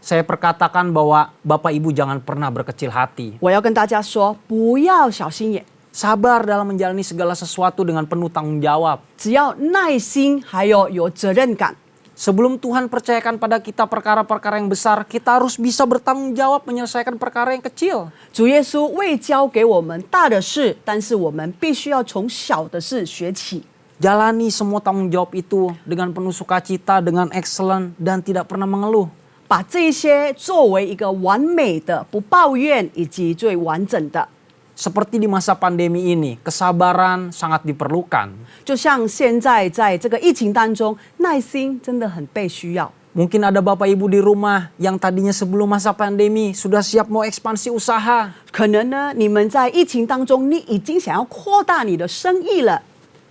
C: Saya perkatakan bahwa Bapak Ibu jangan pernah berkecil hati.
D: 我要跟大家说，不要小心眼，
C: Sabar dalam menjalani segala sesuatu dengan penuh tanggung jawab.
D: 只要耐心，还有责任感。
C: Sebelum Tuhan percayakan pada kita perkara-perkara yang besar, kita harus bisa bertanggung jawab menyelesaikan perkara yang kecil.
D: 主耶稣未交给我们大的事，但是我们必须要从小的事学起。
C: Jalani semua tanggung jawab itu dengan penuh sukacita, dengan excellent, dan tidak pernah mengeluh.
D: 把这些作为一个完美的、不抱怨以及最完整的。
C: Seperti di masa pandemi ini, kesabaran sangat diperlukan.
D: 就像现在在这个疫情当中，耐心真的很被需要。
C: Mungkin ada Bapak Ibu di rumah yang tadinya sebelum masa pandemi sudah siap mau ekspansi usaha.
D: 可能呢，你们在疫情当中，你已经想要扩大你的生意了。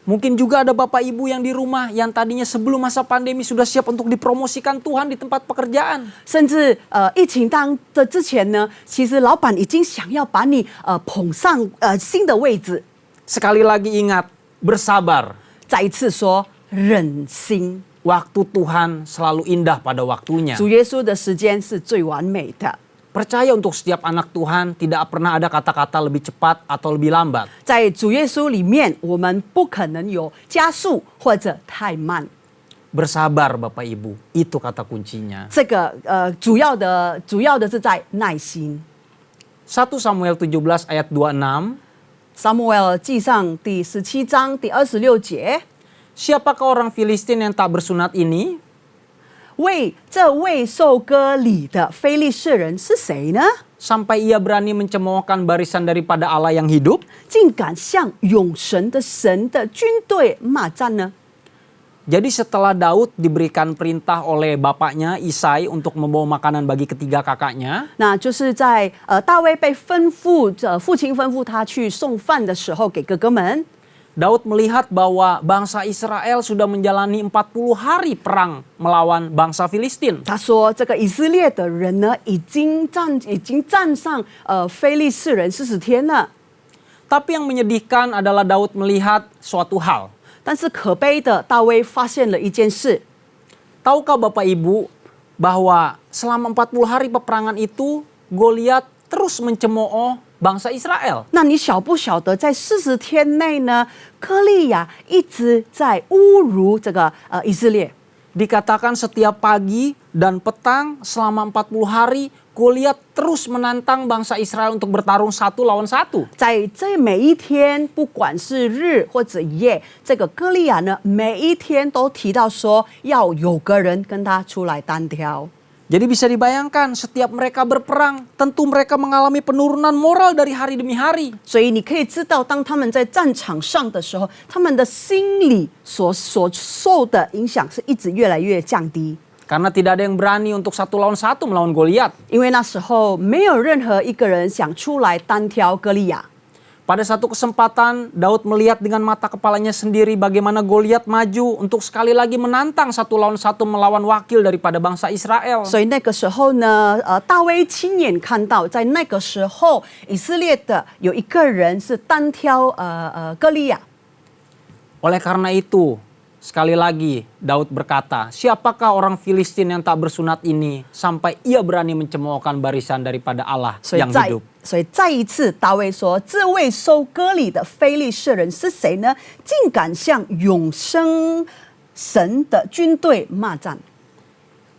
C: Mungkin juga ada Bapak Ibu yang di rumah yang tadinya sebelum masa pandemi sudah siap untuk dipromosikan Tuhan di tempat pekerjaan.
D: 甚至疫情之前呢，其实老板已经想要把你捧上新的位置。
C: Sekali lagi ingat, bersabar.
D: 再一次说，忍心。
C: Waktu Tuhan selalu indah pada waktunya.
D: 主耶稣的时间是最完美的。
C: Percaya untuk setiap anak Tuhan tidak pernah ada kata-kata lebih cepat atau lebih lambat.
D: 在主耶稣里面，我们不可能有加速或者太慢。
C: Bersabar Bapak Ibu, itu kata kuncinya.
D: 这个主要的是在耐心。
C: 1 Samuel 17 ayat 26.
D: 撒母耳记上第17章第26节，
C: Siapakah orang Filistin yang tak bersunat ini?
D: 这位受割礼的非利士人是谁呢？
C: Sampai ia berani mencemoohkan barisan daripada Allah yang hidup.
D: 竟敢向永神的神的军队骂战呢？
C: Jadi setelah Daud diberikan perintah oleh bapaknya Isai untuk membawa makanan bagi ketiga kakaknya,
D: 那就是在大卫被父亲吩咐他去送饭的时候，给哥哥们。
C: Daud melihat bahwa bangsa Israel sudah menjalani 40 hari perang melawan bangsa Filistin.
D: 他说：“这个以色列的人呢，已经站上非利士人40天了。
C: Tapi yang menyedihkan adalah Daud melihat suatu hal.
D: 但是可悲的，大卫发现了一件事。
C: Tahukah Bapak Ibu bahwa selama 40 hari peperangan itu Goliat terus mencemooh bangsa Israel.
D: 那你晓不晓得，在40天内呢，歌利亚一直在侮辱这个以色列。
C: Dikatakan setiap pagi dan petang selama 40 hari Goliat terus menantang bangsa Israel untuk bertarung satu lawan satu.
D: 在这每一天，不管是日或者夜，这个歌利亚呢，每一天都提到说要有个人跟他出来单挑。
C: Jadi bisa dibayangkan setiap mereka berperang tentu mereka mengalami penurunan moral dari hari demi hari.
D: 所以你可以知道，当他们在战场上的时候，他们的心理所受的影响是一直越来越降低。
C: Karena tidak ada yang berani untuk satu lawan satu melawan Goliat.
D: 因为那时候没有任何一个人想出来单挑歌利亚。
C: Pada satu kesempatan Daud melihat dengan mata kepalanya sendiri bagaimana Goliat maju untuk sekali lagi menantang satu lawan satu melawan wakil daripada bangsa Israel.
D: 所以那个时候呢，大卫亲眼看到，在那个时候，以色列的有一个人是单挑歌利亚。
C: Oleh karena itu, sekali lagi Daud berkata, siapakah orang Filistin yang tak bersunat ini sampai ia berani mencemoohkan barisan daripada Allah
D: 所以
C: yang hidup.
D: 所以再一次，大卫说：“这位收割礼的非利士人是谁呢？竟敢向永生神的军队骂战。”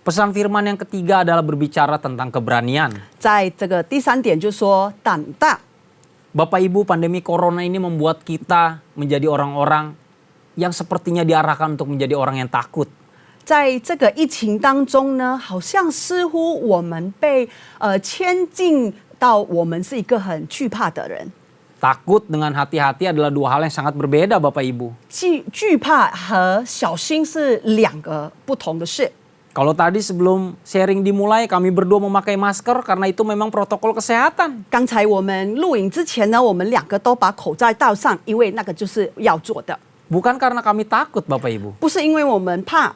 C: Pesan firman yang ketiga adalah berbicara tentang keberanian.
D: 在这个第三点就说胆大。
C: Bapak Ibu, pandemi corona ini membuat kita menjadi orang-orang yang sepertinya diarahkan untuk menjadi orang yang takut.
D: 在这个疫情当中呢，好像似乎我们被牵进到我们是一个很惧怕的人。
C: Takut dengan hati-hati adalah dua hal yang sangat berbeda Bapak Ibu.
D: 惧怕和小心是两个不同的事。
C: Kalau tadi sebelum sharing dimulai kami berdua memakai masker karena itu memang protokol kesehatan.
D: 刚才我们录影之前呢，我们两个都把口罩戴上，因为那个就是要做的，
C: Bukan karena kami takut Bapak Ibu.
D: 不是因为我们怕。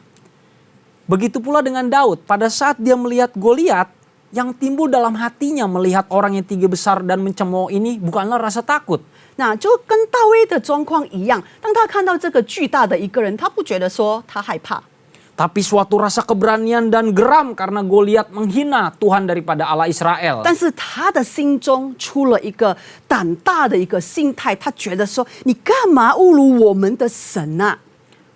C: Begitu pula dengan Daud, pada saat dia melihat Goliat, yang timbul dalam hatinya melihat orang yang tinggi besar dan mencemooh ini bukanlah rasa takut.
D: 那就跟大卫的状况一样，当他看到这个巨大的一个人，他不觉得说他害怕，
C: Tapi suatu rasa keberanian dan geram karena Goliat menghina Tuhan daripada Allah Israel.
D: 但是他的心中出了一个胆大的一个心态，他觉得说：“你干嘛侮辱我们的神啊？”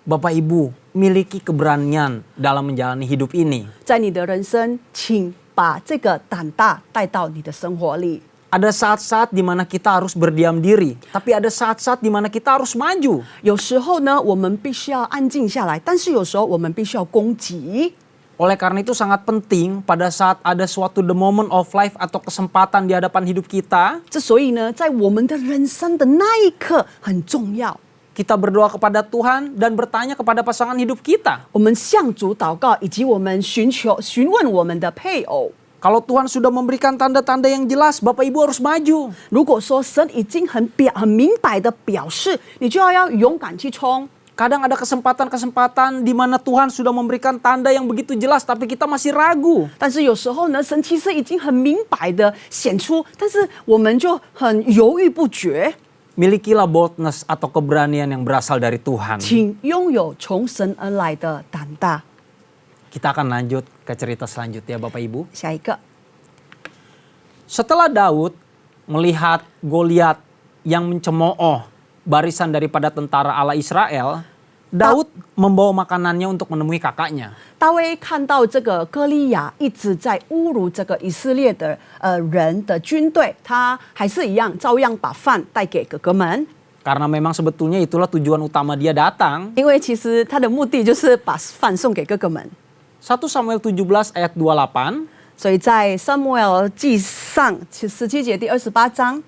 C: Bapak Ibu, miliki keberanian dalam menjalani hidup ini.
D: 在你的人生，请把这个胆大带到你的生活里。
C: Ada saat-saat di mana kita harus berdiam diri, tapi ada saat-saat di mana kita harus maju.
D: 有时候呢，我们必须要安静下来，但是有时候我们必须要攻击。
C: Oleh karena itu sangat penting pada saat ada suatu the moment of life atau kesempatan di hadapan hidup kita,
D: 之所以呢，在我们的人生的那一刻很重要，
C: kita berdoa kepada Tuhan dan bertanya kepada pasangan hidup kita.
D: 我们向主祷告，以及我们询问我们的配偶。
C: Kalau Tuhan sudah memberikan tanda-tanda yang jelas, Bapak Ibu harus maju.
D: 如果说神已经很明白的表示，你就要勇敢去冲。
C: Kadang ada kesempatan-kesempatan di mana Tuhan sudah memberikan tanda yang begitu jelas, tapi kita masih ragu.
D: 但是有时候呢，神其实已经很明白的显出，但是我们就很犹豫不决。
C: Milikilah boldness atau keberanian yang berasal dari Tuhan.
D: 请拥有从神而来的胆大。
C: Kita akan lanjut ke cerita selanjutnya Bapak Ibu.
D: 下一个，
C: Setelah Daud melihat Goliat yang mencemooh barisan daripada tentara Allah Israel, Daud membawa makanannya untuk menemui kakaknya.
D: 大卫看到这个歌利亚一直在侮辱这个以色列的人的军队，他还是一样照样把饭带给哥哥们，
C: Karena memang sebetulnya itulah tujuan utama dia datang.
D: 因为其实他的目的就是把饭送给哥哥们。
C: 1 Samuel 17 ayat 28.
D: 所以在撒母耳记上17节第28章，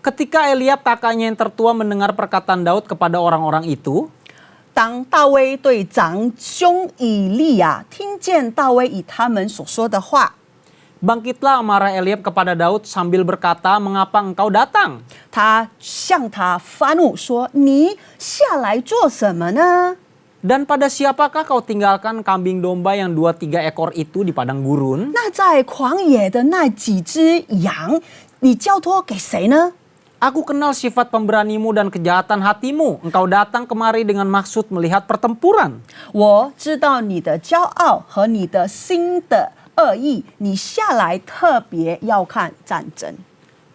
C: Ketika Eliab kakaknya yang tertua mendengar perkataan Daud kepada orang-orang itu,
D: 当大卫对长兄以利亚听见大卫以他们所说的话，
C: bangkitlah amarah Eliab kepada Daud sambil berkata, "Mengapa engkau datang?"
D: 他向他发怒说：“你下来做什么呢？
C: Dan pada siapakah kau tinggalkan kambing domba yang 2-3 ekor itu di padang gurun?
D: 那在狂野的那几只羊，你交托给谁呢？
C: Aku kenal sifat pemberanimu dan kejahatan hatimu. Engkau datang kemari dengan maksud melihat pertempuran.
D: 我知道你的骄傲和你的心的恶意，你下来特别要看战争。”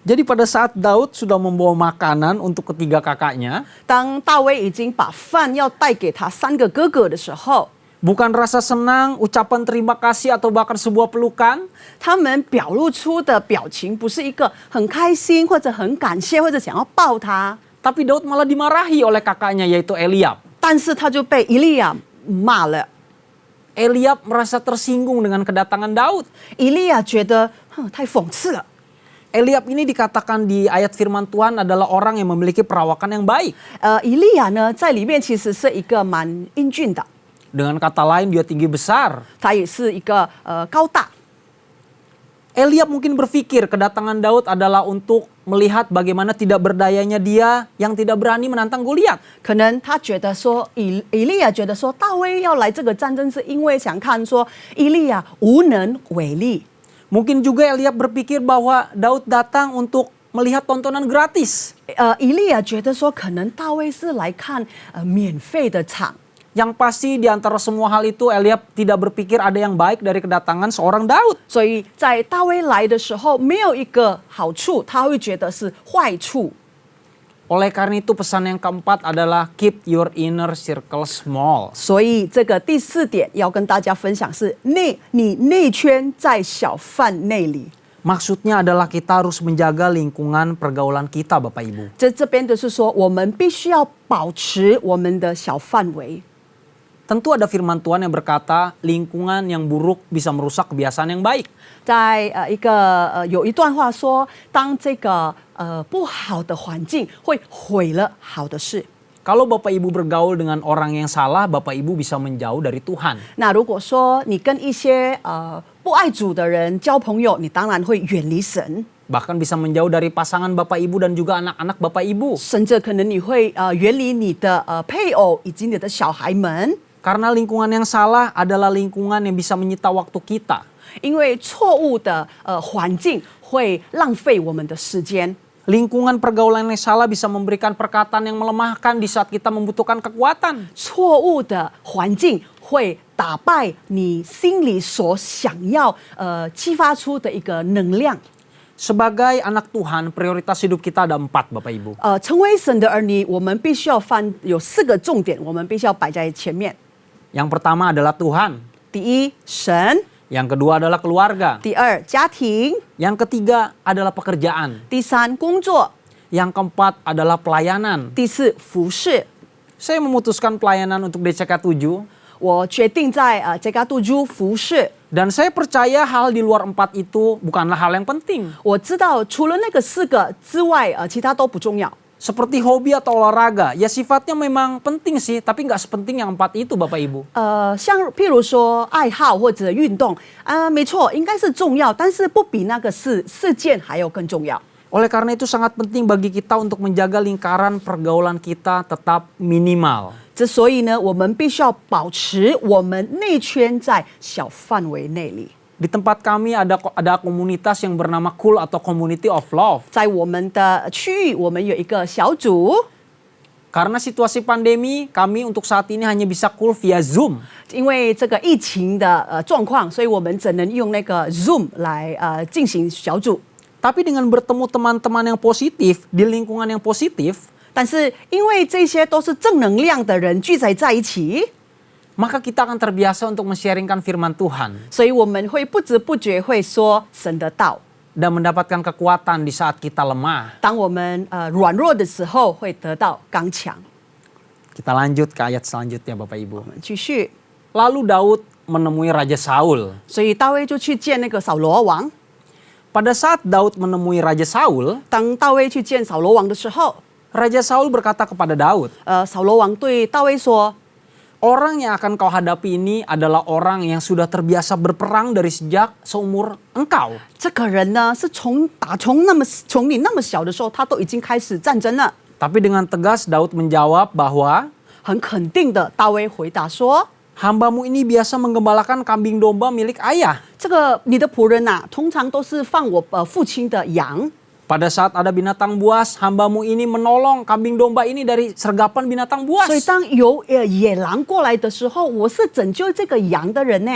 C: Jadi pada saat Daud sudah membawa makanan untuk ketiga kakaknya,
D: 当大卫已经把饭要带给他三个哥哥的时候，
C: bukan rasa senang, ucapan terima kasih atau bahkan sebuah pelukan,
D: 他们表露出的表情不是一个很开心或者很感谢或者想要抱他，
C: tapi Daud malah dimarahi oleh kakaknya yaitu Eliab.
D: 但是他就被以利亚骂了。
C: Eliab merasa tersinggung dengan kedatangan Daud.
D: 以利亚觉得太讽刺了。
C: Eliab ini dikatakan di ayat firman Tuhan adalah orang yang memiliki perawakan yang baik.
D: 以利亚呢，在里面其实是一个蛮英俊的，
C: Dengan kata lain dia tinggi besar.
D: 他也是一个高大。
C: Eliab mungkin berpikir kedatangan Daud adalah untuk melihat bagaimana tidak berdayanya dia yang tidak berani menantang Goliat.
D: 可能他觉得说，以利亚觉得说，大卫要来这个战争是因为想看说，以利亚无能为力。
C: Mungkin juga Eliab berpikir bahwa Daud datang untuk melihat tontonan gratis.
D: 以利亚觉得说，可能大卫是来看免费的场。
C: Yang pasti di antara semua hal itu Eliab tidak berpikir ada yang baik dari kedatangan seorang Daud.
D: 所以在大卫来的时候，没有一个好处，他会觉得是坏处。
C: Oleh karena itu pesan yang keempat adalah keep your inner circle small.
D: 所以这个第4点要跟大家分享是你内圈在小范内里。
C: Maksudnya adalah kita harus menjaga lingkungan pergaulan kita Bapak Ibu.
D: 这边就是说，我们必须要保持我们的小范围。
C: Tentu ada firman Tuhan yang berkata lingkungan yang buruk bisa merusak kebiasaan yang baik.
D: 在有一段话说，当这个不好的环境会毁了好的事。
C: Kalau Bapak Ibu bergaul dengan orang yang salah, Bapak Ibu bisa menjauh dari Tuhan.
D: 那如果说你跟一些不爱主的人交朋友，你当然会远离神，
C: Bahkan bisa menjauh dari pasangan Bapak Ibu dan juga anak-anak Bapak Ibu.
D: 甚至可能你会远离你的配偶以及你的小孩们。
C: Karena lingkungan yang salah adalah lingkungan yang bisa menyita waktu kita.
D: 因为错误的环境会浪费我们的时间。
C: Lingkungan pergaulan yang salah bisa memberikan perkataan yang melemahkan di saat kita membutuhkan kekuatan.
D: 错误的环境会打败你心里所想要激发出的一个能量。
C: Sebagai anak Tuhan, prioritas hidup kita ada 4, Bapak Ibu.
D: 成为神的儿女，我们必须要有4个重点，我们必须要摆在前面。
C: Yang pertama adalah Tuhan.
D: 第一，神；
C: Yang kedua adalah keluarga.
D: 第二，家庭；
C: Yang ketiga adalah pekerjaan.
D: 第三，工作；
C: Yang keempat adalah pelayanan.
D: 第四，服饰。
C: Saya memutuskan pelayanan untuk DCK 7.
D: 我决定在JK 7服饰。
C: Dan saya percaya hal di luar 4 itu bukanlah hal yang penting.
D: 我知道除了那个4个之外，其他都不重要。
C: Seperti hobi atau olahraga, ya sifatnya memang penting sih, tapi nggak sepenting yang 4 itu, Bapak Ibu.
D: 像譬如说爱好或者运动，没错，应该是重要，但是不比那个事件还有更重要。
C: Oleh karena itu sangat penting bagi kita untuk menjaga lingkaran pergaulan kita tetap minimal.
D: 之所以呢，我们必须要保持我们内圈在小范围内里。
C: Di tempat kami ada komunitas yang bernama Cool atau Community of Love.
D: 在我们的区域，我们有一个小组，
C: Karena situasi pandemi, kami untuk saat ini hanya bisa cool via Zoom.
D: 因为这个疫情的状况，所以我们只能用那个 Zoom 来进行小组。
C: Tapi dengan bertemu teman-teman yang positif, di lingkungan yang positif,
D: 但是因为这些都是正能量的人聚在一起，
C: maka kita akan terbiasa untuk men-sharingkan firman Tuhan
D: 所以我们会不知不觉会说神的道。
C: dan mendapatkan kekuatan di saat kita lemah.
D: 当我们软弱的时候，会得到刚强。
C: Kita lanjut ke ayat selanjutnya, Bapak Ibu.
D: 我们继续，
C: Lalu Daud menemui Raja Saul.
D: 所以大卫就去见那个扫罗王。
C: Pada saat Daud menemui Raja Saul,
D: 当大卫去见扫罗王的时候，
C: Raja Saul berkata kepada Daud,
D: 扫罗王对大卫说
C: orang yang akan kau hadapi ini adalah orang yang sudah terbiasa berperang dari sejak seumur engkau.：“
D: 这个人呢，是从你那么小的时候，他都已经开始战争了。
C: Tapi dengan tegas Daud menjawab bahwa ”
D: 很肯定的，大卫回答说
C: hambamu ini biasa menggembalakan kambing domba milik ayah.：“
D: 这个你的仆人呐、通常都是放我父亲的羊。
C: Pada saat ada binatang buas, hambamu ini menolong kambing domba ini dari sergapan binatang buas.
D: 所以当有野狼过来的时候，我是拯救这个羊的人呢。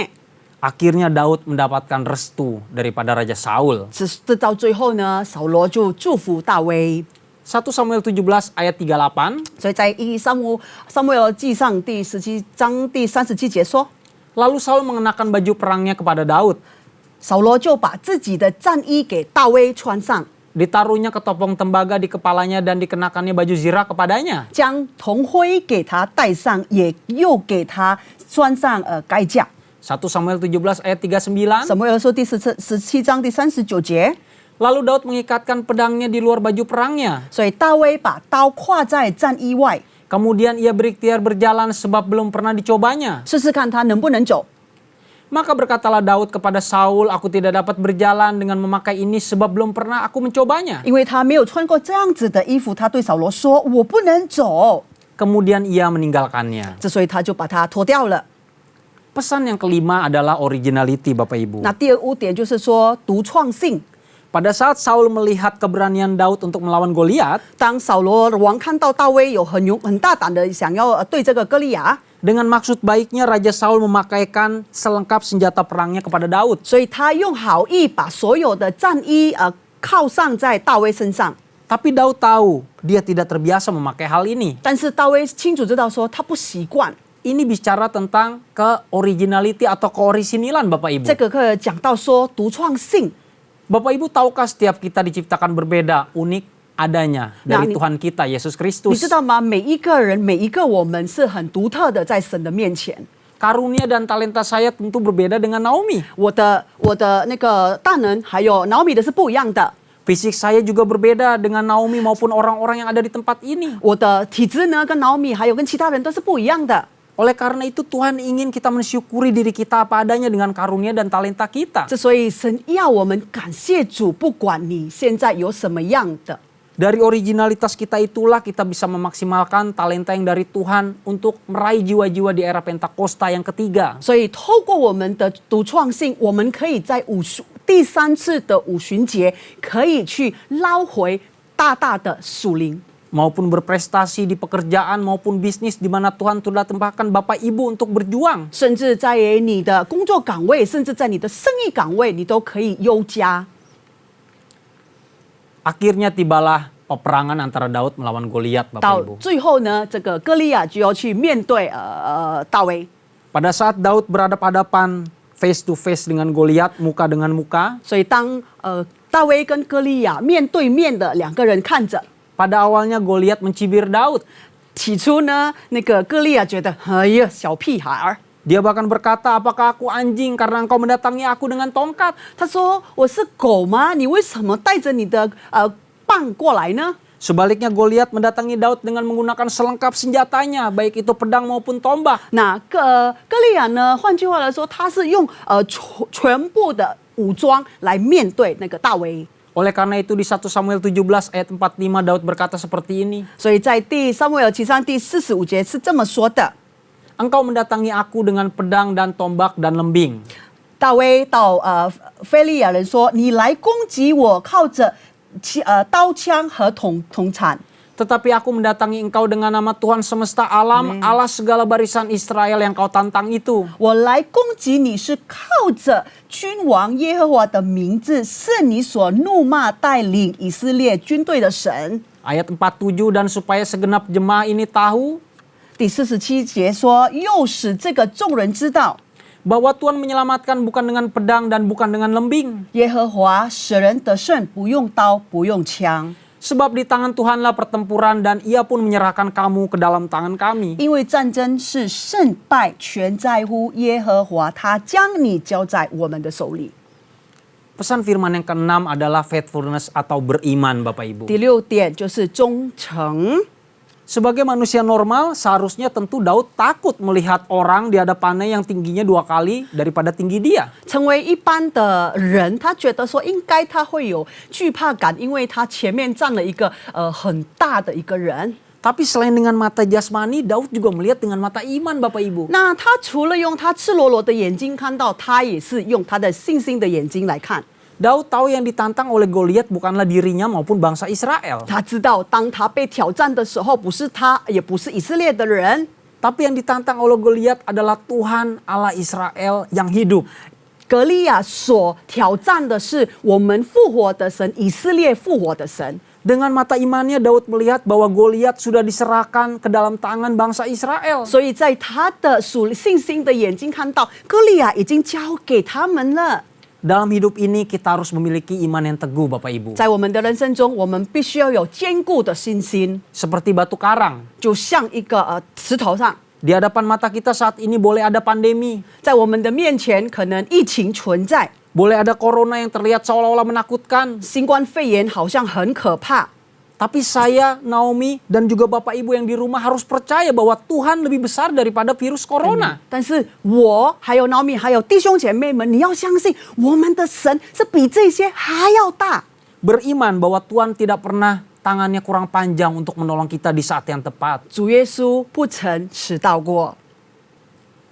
C: Akhirnya Daud mendapatkan restu daripada Raja Saul.
D: 这到最后呢，扫罗就祝福大卫。
C: 1 Samuel 17 ayat 38.
D: 所以在撒母耳记上第17章第37节说，
C: Lalu Saul mengenakan baju perangnya kepada Daud.
D: 扫罗就把自己的战衣给大卫穿上，
C: Ditaruhnya ketopong tembaga di kepalanya dan dikenakannya baju zirah kepadanya.
D: 将铜盔给他戴上，又给他穿上铠甲。
C: 1 Samuel 17 ayat 39.
D: 撒母耳说第17章第39节，
C: Lalu Daud mengikatkan pedangnya di luar baju perangnya.
D: 所以大卫把刀挎在战衣外，
C: Kemudian ia berikhtiar berjalan sebab belum pernah dicobanya.
D: 试试看他能不能走。
C: Maka berkatalah Daud kepada Saul, aku tidak dapat berjalan dengan memakai ini sebab belum pernah aku mencobanya.
D: 因为他没有穿过这样子的衣服，他对扫罗说：“我不能走。
C: Kemudian ia meninggalkannya. ”
D: 所以他就把它脱掉了。
C: Pesan yang kelima adalah originality, Bapak Ibu.
D: 那第5点就是说独创性。
C: Pada saat Saul melihat keberanian Daud untuk melawan Goliat,
D: 当扫罗王看到大卫有很大胆的想要对这个歌利亚，
C: dengan maksud baiknya Raja Saul memakaikan selengkap senjata perangnya kepada Daud.
D: 所以他用好意把所有的战衣靠上在大卫身上。
C: Tapi Daud tahu dia tidak terbiasa memakai hal ini.
D: 但是大卫清楚知道说他不习惯。
C: Ini bicara tentang ke-originality atau keorisinilan, Bapak Ibu.
D: 这个课讲到说独创性。
C: Bapak Ibu tahukah setiap kita diciptakan berbeda, unik adanya dari
D: Nah,
C: Tuhan kita, Yesus
D: 你
C: Kristus.
D: 知道吗？每一个人，每一个我们是很独特的，在神的面前。
C: Karunia dan talenta saya tentu berbeda dengan Naomi.
D: 我的那个大能还有Naomi的是不一样的，
C: Fisik saya juga berbeda dengan Naomi maupun orang-orang yang ada di tempat ini.
D: 我的体质呢跟Naomi还有跟其他人都是不一样的。
C: Oleh karena itu Tuhan ingin kita mensyukuri diri kita apa adanya dengan karunia dan talenta kita.
D: 所以神要我们感谢主，不管你现在有什么样的。
C: Dari originalitas kita itulah kita bisa memaksimalkan talenta yang dari Tuhan untuk meraih jiwa-jiwa di era Pentakosta yang ketiga.
D: 所以透过我们的独创性，我们可以在第3次的五旬节，可以去捞回大大的属灵。
C: maupun berprestasi di pekerjaan maupun bisnis di mana Tuhan telah tempatkan Bapak Ibu untuk berjuang.
D: 甚至在于你的工作岗位，甚至在你的生意岗位，你都可以优加。
C: Akhirnya tibalah peperangan antara Daud melawan Goliat, Bapak
D: 到
C: Ibu.
D: 最后呢，这个歌利亚就要去面对大卫。
C: Pada saat Daud berhadapan face to face dengan Goliat, muka dengan muka,
D: 所以当大卫跟歌利亚面对面的两个人看着，
C: pada awalnya Goliat mencibir Daud.
D: 起初呢，那个歌利亚觉得，哎呀，小屁孩儿。
C: Dia bahkan berkata, apakah aku anjing karena engkau mendatangi aku dengan tongkat?
D: 他说：“我是狗吗？你为什么带着你的棒过来呢？”
C: Sebaliknya Goliat mendatangi Daud dengan menggunakan selengkap senjatanya, baik itu pedang maupun tombak.
D: 那歌利亚呢？换句话来说，他是用全部的武装来面对那个大卫。
C: Oleh karena itu di 1 Samuel 17 ayat 45 Daud berkata seperti ini.
D: 所以在第撒母耳记上第45节是这么说的：
C: Engkau mendatangi aku dengan pedang dan tombak dan lembing.
D: 大卫到非利亚人说：“你来攻击我，靠着刀枪和铜铲。”
C: Tetapi aku mendatangi engkau dengan nama Tuhan semesta alam, Allah segala barisan Israel yang kau tantang itu.
D: 我来攻击你是靠着君王耶和华的名字，是你所怒骂带领以色列军队的神。
C: Ayat 47 dan supaya segenap jemaah ini tahu
D: 第47节说，又使这个众人知道，
C: bahwa Tuhan menyelamatkan bukan dengan pedang dan bukan dengan lembing.
D: 耶和华使人得胜，不用刀，不用枪，
C: Sebab di tangan Tuhanlah pertempuran dan ia pun menyerahkan kamu ke dalam tangan kami.
D: 因为战争是胜败全在乎耶和华，他将你交在我们的手里。
C: Pesan firman yang keenam adalah faithfulness atau beriman, Bapak Ibu.
D: 第6点就是忠诚。
C: Sebagai manusia normal, seharusnya tentu Daud takut melihat orang di hadapannya yang tingginya 2 kali daripada tinggi dia.
D: 成为一般的人，他觉得说应该他会有惧怕感，因为他前面站了一个很大的一个人。
C: Tapi selain dengan mata jasmani, Daud juga melihat dengan mata iman, Bapak Ibu.
D: 那他除了用他赤裸裸的眼睛看到，他也是用他的信心的眼睛来看。
C: Daud tahu yang ditantang oleh Goliat bukanlah dirinya maupun bangsa Israel.
D: 他知道，当他被挑战的时候，不是他，也不是以色列的人，
C: Tapi yang ditantang oleh Goliat adalah Tuhan Allah Israel yang hidup.
D: 格利亚所挑战的是我们复活的神，以色列复活的神。
C: Dengan mata imannya Daud melihat bahwa Goliat sudah diserahkan ke dalam tangan bangsa Israel.
D: 所以在他的属信心的眼睛看到，歌利亚已经交给他们了。
C: Dalam hidup ini kita harus memiliki iman yang teguh, Bapak Ibu.
D: 在我们的人生中，我们必须要有坚固的信心，
C: Seperti batu karang.
D: 就像一个石头上，
C: Di hadapan mata kita saat ini boleh ada pandemi.
D: 在我们的面前可能疫情存在，
C: Boleh ada corona yang terlihat seolah-olah menakutkan.
D: 新冠肺炎好像很可怕。
C: Tapi saya, Naomi, dan juga Bapak Ibu yang di rumah harus percaya bahwa Tuhan lebih besar daripada virus corona.
D: 但是我还有 Naomi 还有弟兄姐妹们，你要相信我们的神是比这些还要大。
C: Beriman bahwa Tuhan tidak pernah tangannya kurang panjang untuk menolong kita di saat yang tepat.
D: 主耶稣不曾迟到过。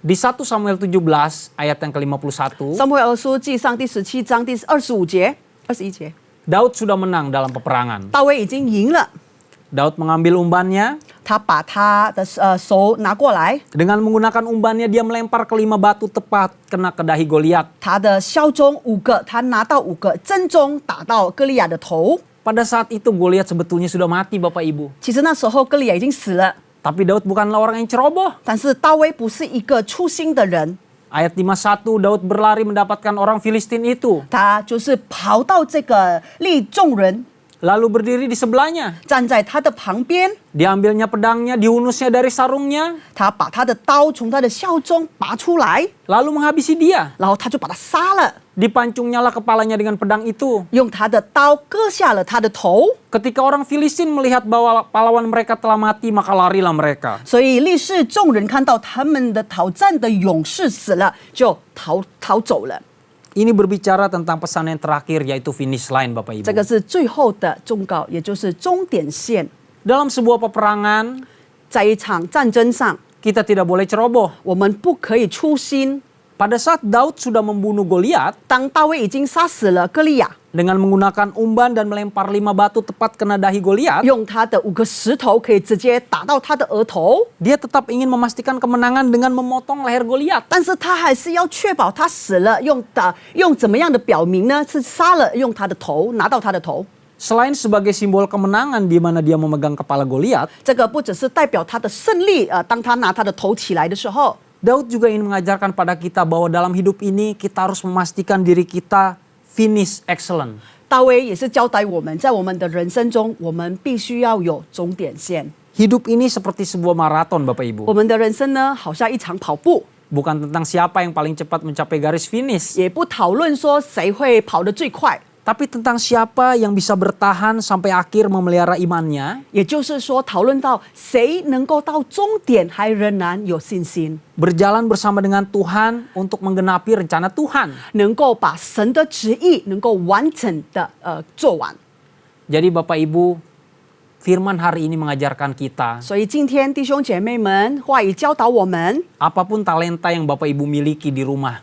C: Di 1 Samuel 17 ayat yang ke-51,
D: 撒母耳书记上第17章第25节、21节，
C: Daud sudah menang dalam peperangan.
D: 大卫已经赢了，
C: Daud mengambil umbannya.
D: 他把他的手拿过来，
C: Dengan menggunakan umbannya dia melempar kelima batu tepat kena ke dahi Goliat.
D: 他的骁中5个，他拿到5个，正中打到歌利亚的头。
C: Pada saat itu Goliat sebetulnya sudah mati, Bapak Ibu.
D: 其实那时候歌利亚已经死了，
C: Tapi Daud bukanlah orang yang ceroboh.
D: 但是大卫不是一个粗心的人，
C: Ayat 51, Daud berlari mendapatkan orang Filistin itu.
D: 他就是跑到这个利众人，
C: Lalu berdiri di sebelahnya.
D: 站在他的旁边，
C: Diambilnya pedangnya, dihunusnya dari sarungnya.
D: 他把他的刀从他的鞘中拔出来，
C: Lalu menghabisi dia.
D: 然后他就把他杀了，
C: Dipancungnyalah kepalanya dengan pedang itu.
D: 用他的刀割下了他的头。
C: Ketika orang Filistin melihat bahwa pahlawan mereka telah mati, maka larilah mereka.
D: 所以立士众人看到他们的讨战的勇士死了，就逃走了。
C: Ini berbicara tentang pesan yang terakhir, yaitu finish line, Bapak Ibu.
D: 这个是最后的忠告，也就是终点线。
C: Dalam sebuah peperangan,
D: 在一场战争上，
C: kita tidak boleh ceroboh.
D: 我们不可以粗心。
C: Pada saat Daud sudah membunuh Goliat
D: 当大卫已经杀死了歌利亚，
C: dengan menggunakan umban dan melempar 5 batu tepat kena dahi Goliat,
D: 用他的5个石头可以直接打到他的额头，
C: dia tetap ingin memastikan kemenangan dengan memotong leher Goliat.
D: 但是他还是要确保他死了，用怎么样的表明呢？是杀了，用他的头拿到他的头。
C: Selain sebagai simbol kemenangan di mana dia memegang kepala Goliat,
D: 这个不只是代表他的胜利，当他拿他的头起来的时候，
C: Daud juga ingin mengajarkan pada kita bahwa dalam hidup ini kita harus memastikan diri kita finish excellent.
D: 大卫也是交代我们，在我们的人生中，我们必须要有终点线。
C: Hidup ini seperti sebuah maraton Bapak
D: 我
C: Ibu.
D: 们的人生呢，好像一场跑步，
C: Bukan tentang siapa yang paling cepat mencapai garis finish,
D: 也不讨论说谁会跑得最快，
C: tapi tentang siapa yang bisa bertahan sampai akhir memelihara imannya,
D: 也就是说，讨论到谁能够到终点还仍然有信心，
C: berjalan bersama dengan Tuhan untuk menggenapi rencana Tuhan.
D: 能够把神的旨意能够完整的做完。
C: Jadi Bapak Ibu, firman hari ini mengajarkan kita,
D: 所以今天弟兄姐妹们，话语教导我们，
C: apapun talenta yang Bapak Ibu miliki di rumah,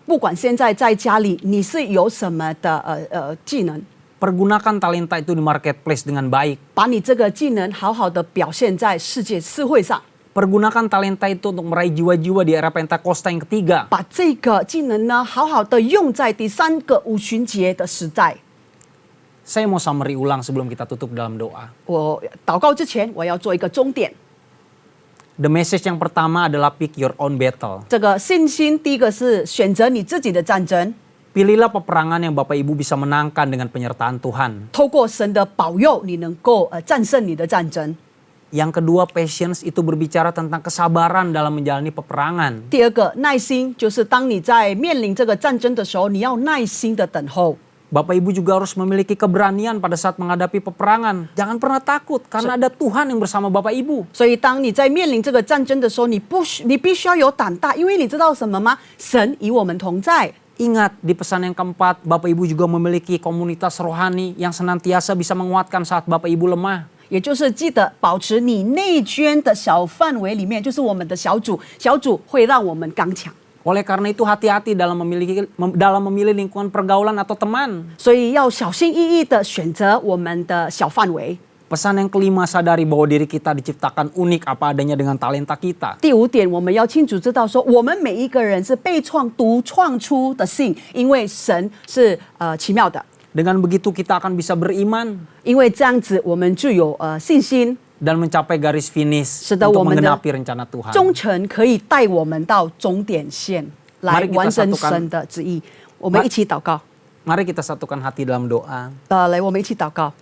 D: 不管现在在家里你是有什么的技能，
C: pergunakan talenta itu di marketplace dengan baik.
D: 把你这个技能好好的表现在社会上，
C: Pergunakan talenta itu untuk meraih jiwa-jiwa di era Pentakosta yang ketiga.
D: 把这个技能呢好好的用在第3个五旬节的时代。
C: Saya mau summary ulang sebelum kita tutup dalam doa.
D: 我祷告之前，我要做一个终点。
C: The message yang pertama adalah pick your own battle.
D: 这个信心，第一个是选择你自己的战争，
C: Pilihlah peperangan yang Bapak Ibu bisa menangkan dengan penyertaan Tuhan.
D: 透过神的保佑，你能够战胜你的战争。
C: Yang kedua, patience itu berbicara tentang kesabaran dalam menjalani peperangan.
D: 第二个耐心，就是当你在面临这个战争的时候，你要耐心的等候。
C: Bapak Ibu juga harus memiliki keberanian pada saat menghadapi peperangan. Jangan pernah takut karena ada Tuhan yang bersama Bapak Ibu.
D: 所以当你在面临这个战争的时候，你必须要有胆大，因为你知道什么吗？神与我们同在。
C: Ingat, di pesan yang keempat, Bapak Ibu juga memiliki komunitas rohani yang senantiasa bisa menguatkan saat Bapak Ibu lemah.
D: 也就是记得保持你内圈的小范围里面，就是我们的小组，小组会让我们刚强。
C: Oleh karena itu hati-hati dalam memilih lingkungan pergaulan atau teman.
D: 所以要小心翼翼的选择我们的小范围。
C: Pesan yang kelima, sadari bahwa diri kita diciptakan unik apa adanya dengan talenta kita.
D: 第5点，我们要清楚知道说，我们每一个人是被独创出的性，因为神是奇妙的。
C: Dengan begitu kita akan bisa beriman
D: 因为这样子，我们就有信心，
C: dan mencapai garis finish
D: 使得
C: untuk
D: 我们的
C: menggenapi rencana Tuhan.
D: 忠诚可以带我们到终点线，来
C: Mari kita
D: 完成
C: satukan
D: 神的旨意。我们一起祷告。
C: Mari kita satukan hati dalam doa.
D: 来，我们一起祷告。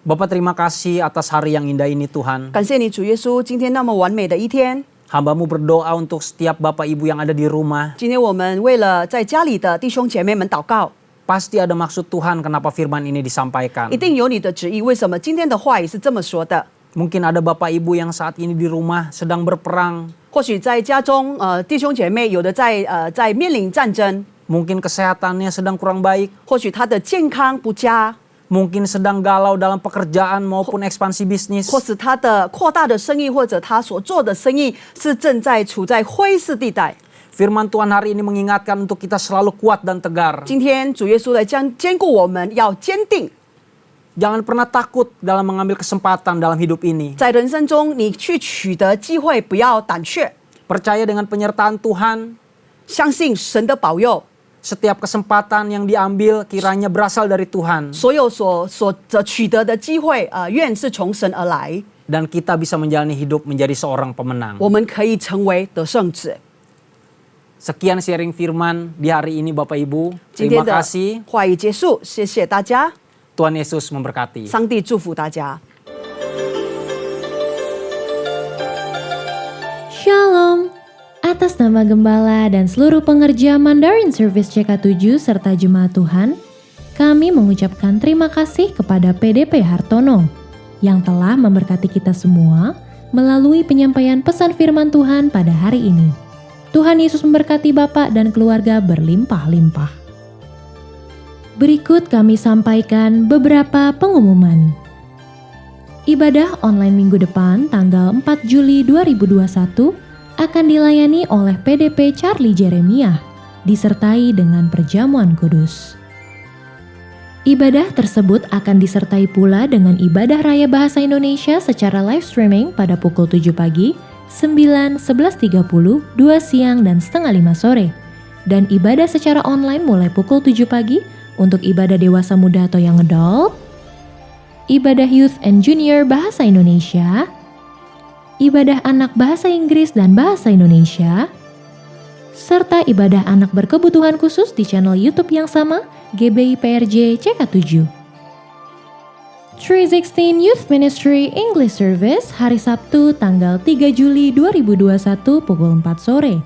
C: Bapak terima kasih atas hari yang indah ini Tuhan.
D: 感谢你，主耶稣，今天那么完美的一天。
C: Hamba-Mu berdoa untuk setiap Bapak Ibu yang ada di rumah.
D: 今天我们为了在家里的弟兄姐妹们祷告，
C: Pasti ada maksud Tuhan kenapa firman ini disampaikan.
D: 一定有你的旨意。为什么今天的话语是这么说的？
C: Mungkin ada Bapak Ibu yang saat ini di rumah sedang berperang.
D: 或许在家中，弟兄姐妹有的在面临战争，
C: Mungkin kesehatannya sedang kurang baik.
D: 或许他的健康不佳，
C: Mungkin sedang galau dalam pekerjaan maupun ekspansi bisnis.
D: 或是他的扩大的生意，或者他所做的生意是正在处在灰色地带。
C: Firman Tuhan hari ini mengingatkan untuk kita selalu kuat dan tegar.
D: 今天主耶稣来兼顾我们，要坚定。
C: Jangan pernah takut dalam mengambil kesempatan dalam hidup ini.
D: 在人生中，你去取得机会，不要胆怯，
C: Percaya dengan penyertaan Tuhan.
D: 相信神的保佑。
C: Setiap kesempatan yang diambil kiranya berasal dari Tuhan.
D: 所有所取得的机会，愿是从神而来。
C: Dan kita bisa menjalani hidup menjadi seorang pemenang.
D: 我们可以成为得胜者。
C: Sekian sharing firman di hari ini Bapak Ibu.
D: 今
C: Terima
D: 天的
C: kasih.
D: 话语结束，谢谢大家，
C: Tuhan Yesus memberkati.
D: 上帝祝福大家。
E: Shalom. Atas nama Gembala dan seluruh pengerja Mandarin Service CK7 serta Jemaat Tuhan, kami mengucapkan terima kasih kepada PDP Hartono yang telah memberkati kita semua melalui penyampaian pesan firman Tuhan pada hari ini. Tuhan Yesus memberkati Bapak dan keluarga berlimpah-limpah. Berikut kami sampaikan beberapa pengumuman. Ibadah online minggu depan tanggal 4 Juli 2021 akan dilayani oleh PDP Charlie Jeremiah, disertai dengan perjamuan kudus. Ibadah tersebut akan disertai pula dengan ibadah raya bahasa Indonesia secara live streaming pada pukul 7 pagi, 9, 11.30, 2 siang, dan setengah 5 sore. Dan ibadah secara online mulai pukul 7 pagi untuk ibadah dewasa muda atau yang adult, ibadah youth and junior bahasa Indonesia, ibadah anak bahasa Inggris dan bahasa Indonesia, serta ibadah anak berkebutuhan khusus di channel YouTube yang sama, GBI PRJ CK7. 316 Youth Ministry English Service hari Sabtu tanggal 3 Juli 2021 pukul 4 sore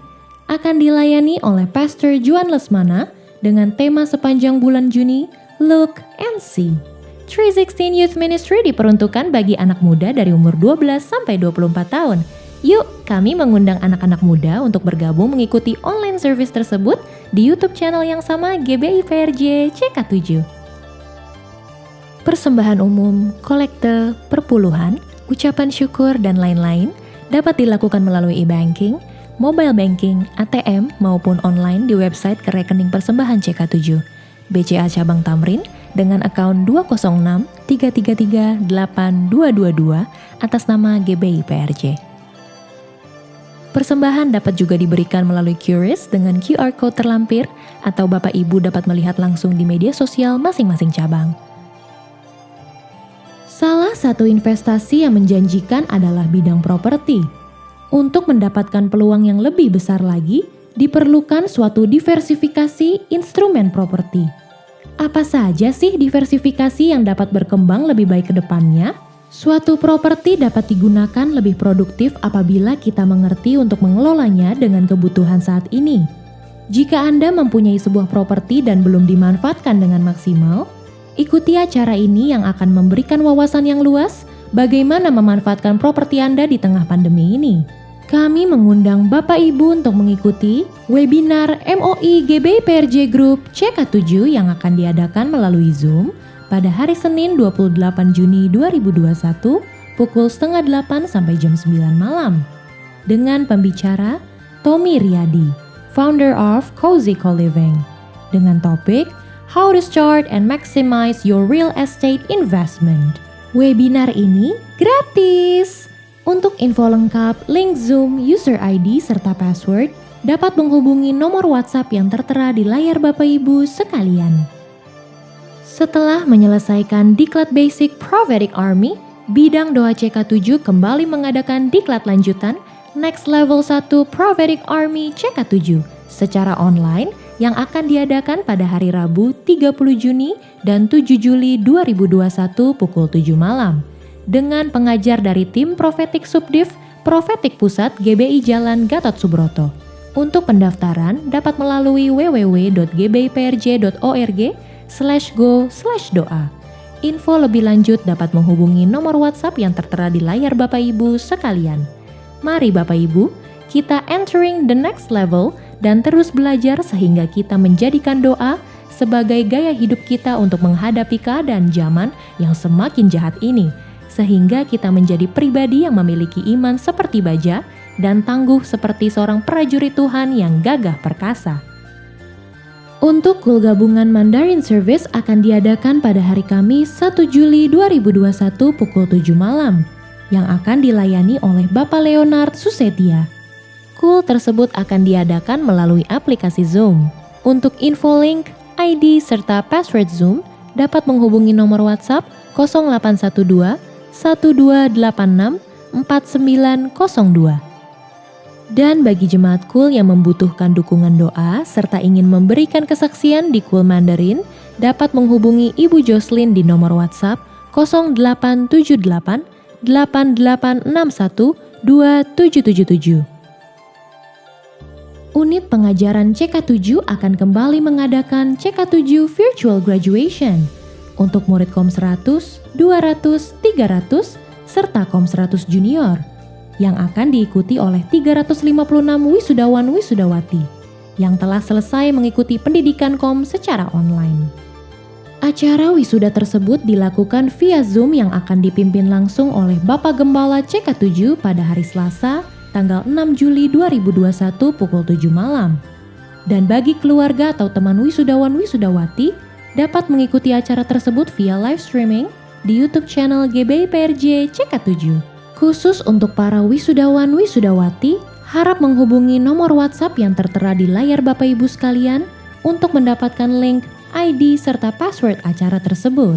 E: akan dilayani oleh Pastor Juan Lesmana dengan tema sepanjang bulan Juni, Look and See. 316 Youth Ministry diperuntukkan bagi anak muda dari umur 12 sampai 24 tahun. Yuk, kami mengundang anak-anak muda untuk bergabung mengikuti online service tersebut di YouTube channel yang sama GBI PRJ CK7. Persembahan umum, kolekte, perpuluhan, ucapan syukur, dan lain-lain dapat dilakukan melalui e-banking, mobile banking, ATM, maupun online di website ke rekening persembahan CK7, BCA Cabang Tamrin, dengan akaun 206-333-8222 atas nama GBI PRJ. Persembahan dapat juga diberikan melalui QRIS dengan QR Code terlampir atau Bapak Ibu dapat melihat langsung di media sosial masing-masing cabang. Salah satu investasi yang menjanjikan adalah bidang properti. Untuk mendapatkan peluang yang lebih besar lagi, diperlukan suatu diversifikasi instrumen properti. Apa saja sih diversifikasi yang dapat berkembang lebih baik ke depannya? Suatu properti dapat digunakan lebih produktif apabila kita mengerti untuk mengelolanya dengan kebutuhan saat ini. Jika Anda mempunyai sebuah properti dan belum dimanfaatkan dengan maksimal, ikuti acara ini yang akan memberikan wawasan yang luas bagaimana memanfaatkan properti Anda di tengah pandemi ini. Kami mengundang Bapak Ibu untuk mengikuti webinar MOI GBI PRJ Group CK7 yang akan diadakan melalui Zoom pada hari Senin 28 Juni 2021 pukul 7:30 sampai jam 9 malam. Dengan pembicara Tommy Riyadi, founder of Cozy Co-Living, dengan topik How to Start and Maximize Your Real Estate Investment. Webinar ini gratis. Untuk info lengkap, link Zoom, user ID, serta password dapat menghubungi nomor WhatsApp yang tertera di layar Bapak Ibu sekalian. Setelah menyelesaikan Diklat Basic Prophetic Army, bidang doa CK7 kembali mengadakan diklat lanjutan Next Level 1 Prophetic Army CK7 secara online yang akan diadakan pada hari Rabu 30 Juni dan 7 Juli 2021 pukul 7 malam dengan pengajar dari tim Prophetic Subdiv Prophetic Pusat GBI Jalan Gatot Subroto. Untuk pendaftaran dapat melalui www.gbprj.org/go/doa. Info lebih lanjut dapat menghubungi nomor WhatsApp yang tertera di layar Bapak Ibu sekalian. Mari Bapak Ibu, kita entering the next level dan terus belajar sehingga kita menjadikan doa sebagai gaya hidup kita untuk menghadapi keadaan zaman yang semakin jahat ini, sehingga kita menjadi pribadi yang memiliki iman seperti baja dan tangguh seperti seorang prajurit Tuhan yang gagah perkasa. Untuk Kul Gabungan Mandarin Service akan diadakan pada hari Kamis 1 Juli 2021 pukul 7 malam yang akan dilayani oleh Bapak Leonard Susetia. Kul tersebut akan diadakan melalui aplikasi Zoom. Untuk info link, ID, serta password Zoom dapat menghubungi nomor WhatsApp 0812 1286 4902. Dan bagi jemaat Kul yang membutuhkan dukungan doa serta ingin memberikan kesaksian di Kul Mandarin, dapat menghubungi Ibu Jocelyn di nomor WhatsApp 0878 8861 2777. Unit pengajaran CK7 akan kembali mengadakan CK7 Virtual Graduation untuk murid Kom 100, 200, 300, serta Kom 100 Junior yang akan diikuti oleh 356 wisudawan-wisudawati yang telah selesai mengikuti pendidikan Kom secara online. Acara wisuda tersebut dilakukan via Zoom yang akan dipimpin langsung oleh Bapak Gembala CK7 pada hari Selasa tanggal 6 Juli 2021 pukul 7 malam. Dan bagi keluarga atau teman wisudawan-wisudawati dapat mengikuti acara tersebut via live streaming di YouTube channel GBI PRJ CK7. Khusus untuk para wisudawan-wisudawati, harap menghubungi nomor WhatsApp yang tertera di layar Bapak Ibu sekalian untuk mendapatkan link, ID, serta password acara tersebut.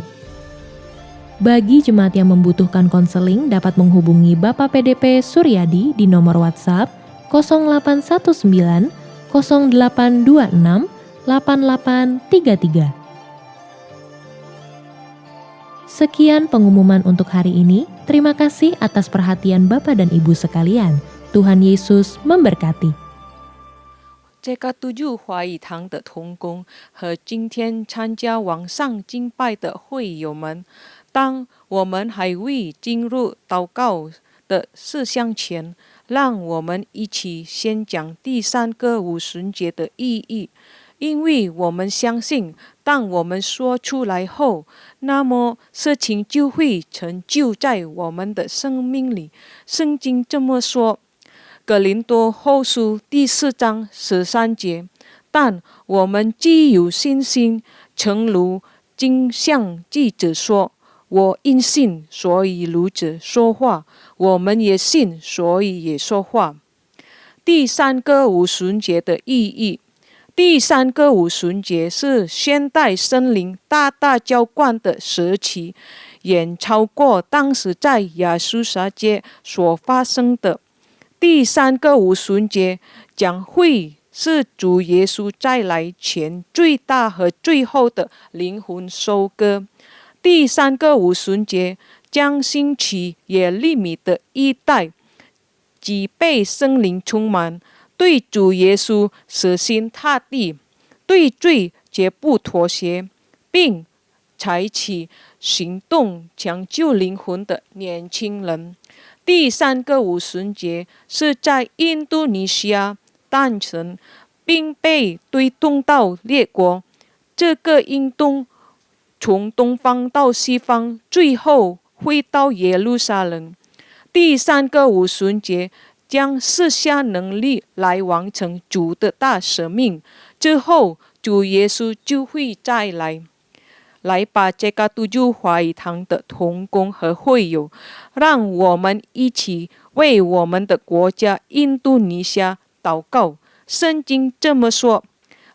E: Bagi jemaat yang membutuhkan konseling dapat menghubungi Bapak PDP Suryadi di nomor WhatsApp 0819 0826 8833. Sekian pengumuman untuk hari ini. Terima kasih atas perhatian Bapak dan Ibu sekalian. Tuhan Yesus memberkati.
F: JK7华语堂的同工和今天参加网上敬拜的会友们，当我们还未进入祷告的事项前，让我们一起先讲第三个五旬节的意义，因为我们相信，当我们说出来后，那么事情就会成就在我们的生命里。圣经这么说，哥林多后书第4章13节，但我们既有信心，诚如经上记着说，我因信，所以如此说话。我们也信，所以也说话。第三个五旬节的意义，第三个五旬节是现代森林大大浇灌的时期，远超过当时在亚述撒街所发生的。第三个五旬节将会是主耶稣再来前最大和最后的灵魂收割。第三个五旬节将兴起耶利米的一代，即被圣灵充满，对主耶稣死心塌地，对罪绝不妥协，并采取行动抢救灵魂的年轻人。第三个五旬节是在印度尼西亚诞生，并被推动到列国。这个运动从东方到西方，最后会到耶路撒冷。第三个五旬节将赐下能力来完成主的大使命，之后主耶稣就会再来。来吧，JK7华语堂的同工和会友，让我们一起为我们的国家印度尼西亚祷告。圣经这么说，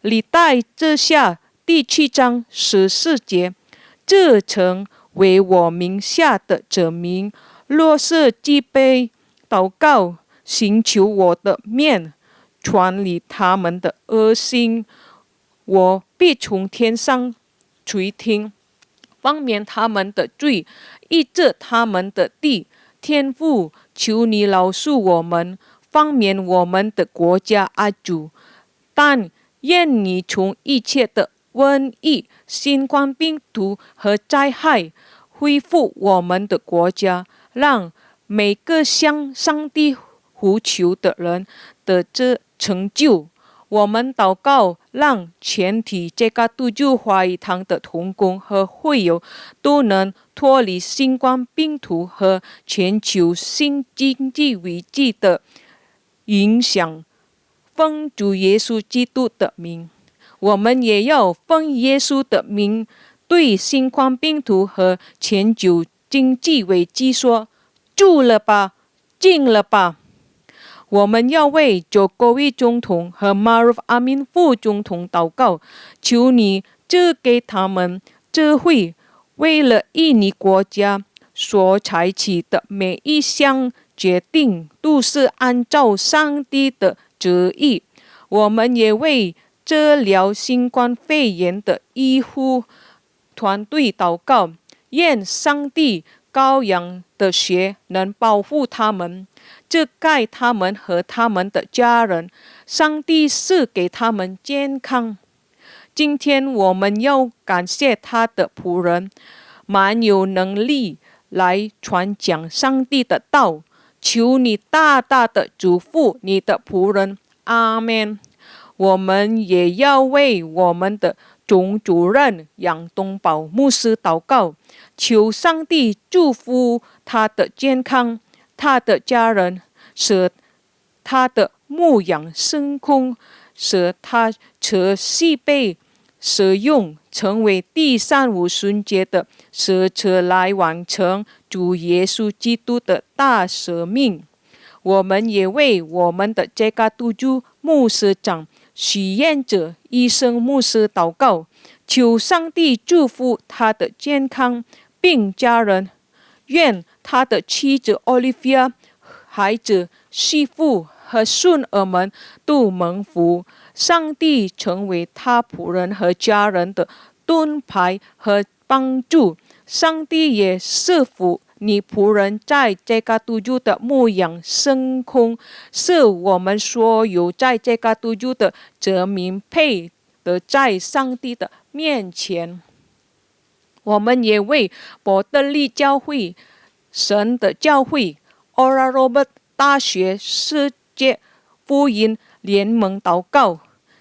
F: 历代志下第7章14节，这城为我名下的子民，若是祭杯祷告，寻求我的面，传离他们的恶行，我必从天上垂听，方免他们的罪，医治他们的地。天父，求你饶恕我们，方免我们的国家阿主。但愿你从一切的瘟疫、新冠病毒和灾害恢复我们的国家，让每个向上帝呼求的人得这成就。我们祷告，让全体JK7华语堂的同工和会友都能脱离新冠病毒和全球新经济危机的影响。奉主耶稣基督的名，我们也要奉耶稣的名，对新冠病毒和全球经济危机说：住了吧，静了吧。我们要为Jokowi总统和Maruf Amin副总统祷告，求你赐给他们智慧，为了印尼国家所采取的每一项决定都是按照上帝的旨意。我们也为治疗新冠肺炎的医护团队祷告，愿上帝羔羊的血能保护他们，遮盖他们和他们的家人。上帝赐给他们健康。今天我们要感谢他的仆人，蛮有能力来传讲上帝的道。求你大大的祝福你的仆人，阿们。我们也要为我们的总主任杨东宝牧师祷告，求上帝祝福他的健康，他的家人，使他的牧养升空，使他持续被使用，成为第35旬节的使者来完成主耶稣基督的大使命。我们也为我们的这个督主牧师长许愿者医生牧师祷告，求上帝祝福他的健康并家人，愿他的妻子 Olivia、孩子、媳妇和孙儿们都蒙福。上帝成为他仆人和家人的盾牌和帮助。上帝也赐福你仆人在这个督主的牧养升空，使我们所有在这个督主的子民配得在上帝的面前。我们也为伯特利教会、神的教会、Oral Roberts 大学世界福音联盟祷告，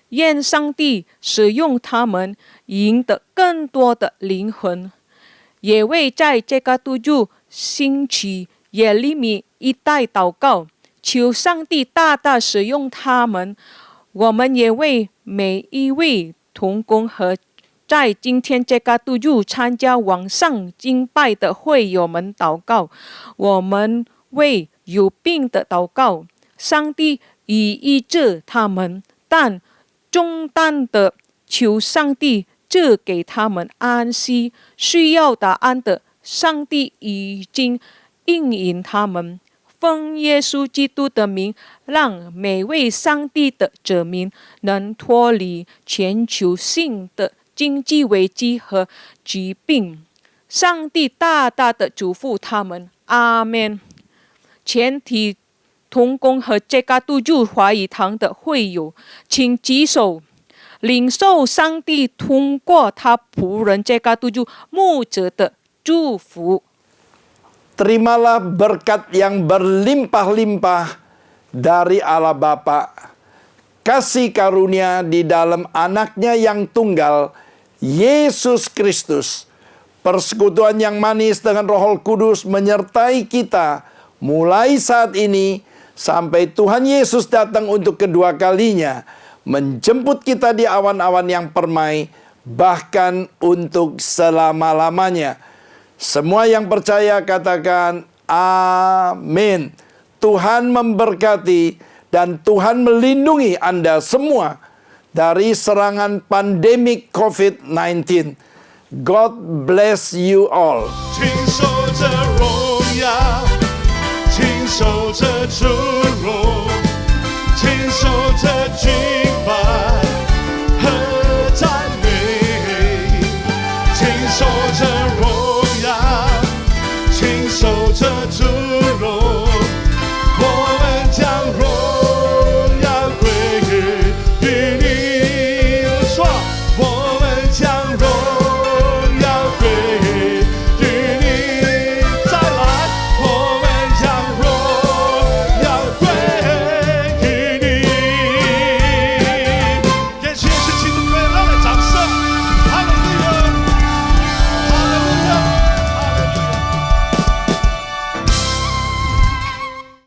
F: 愿上帝使用他们赢得更多的灵魂，也为在这个督主兴起耶利米一代祷告，求上帝大大使用他们。我们也为每一位同工和在今天这个督主参加网上敬拜的会友们祷告。我们为有病的祷告，上帝已医治他们，但重担的求上帝赐给他们安息。需要答案的，上帝已经应允他们。奉耶稣基督的名，让每位上帝的子民能脱离全球性的经济危机和疾病。上帝大大的祝福他们，阿们。全体同工和这个督主华语堂的会友，请举手，领受上帝通过他仆人这个督主牧者的祝福。
G: Terimalah berkat yang berlimpah-limpah dari Allah Bapa, kasih karunia di dalam anaknya yang tunggal, Yesus Kristus, persekutuan yang manis dengan Roh Kudus menyertai kita mulai saat ini sampai Tuhan Yesus datang untuk kedua kalinya, menjemput kita di awan-awan yang permai, bahkan untuk selama-lamanya. Semua yang percaya katakan amin. Tuhan memberkati dan Tuhan melindungi Anda semua dari serangan pandemik COVID-19. God bless you all.
B: 亲手着荣耀，亲手着主荣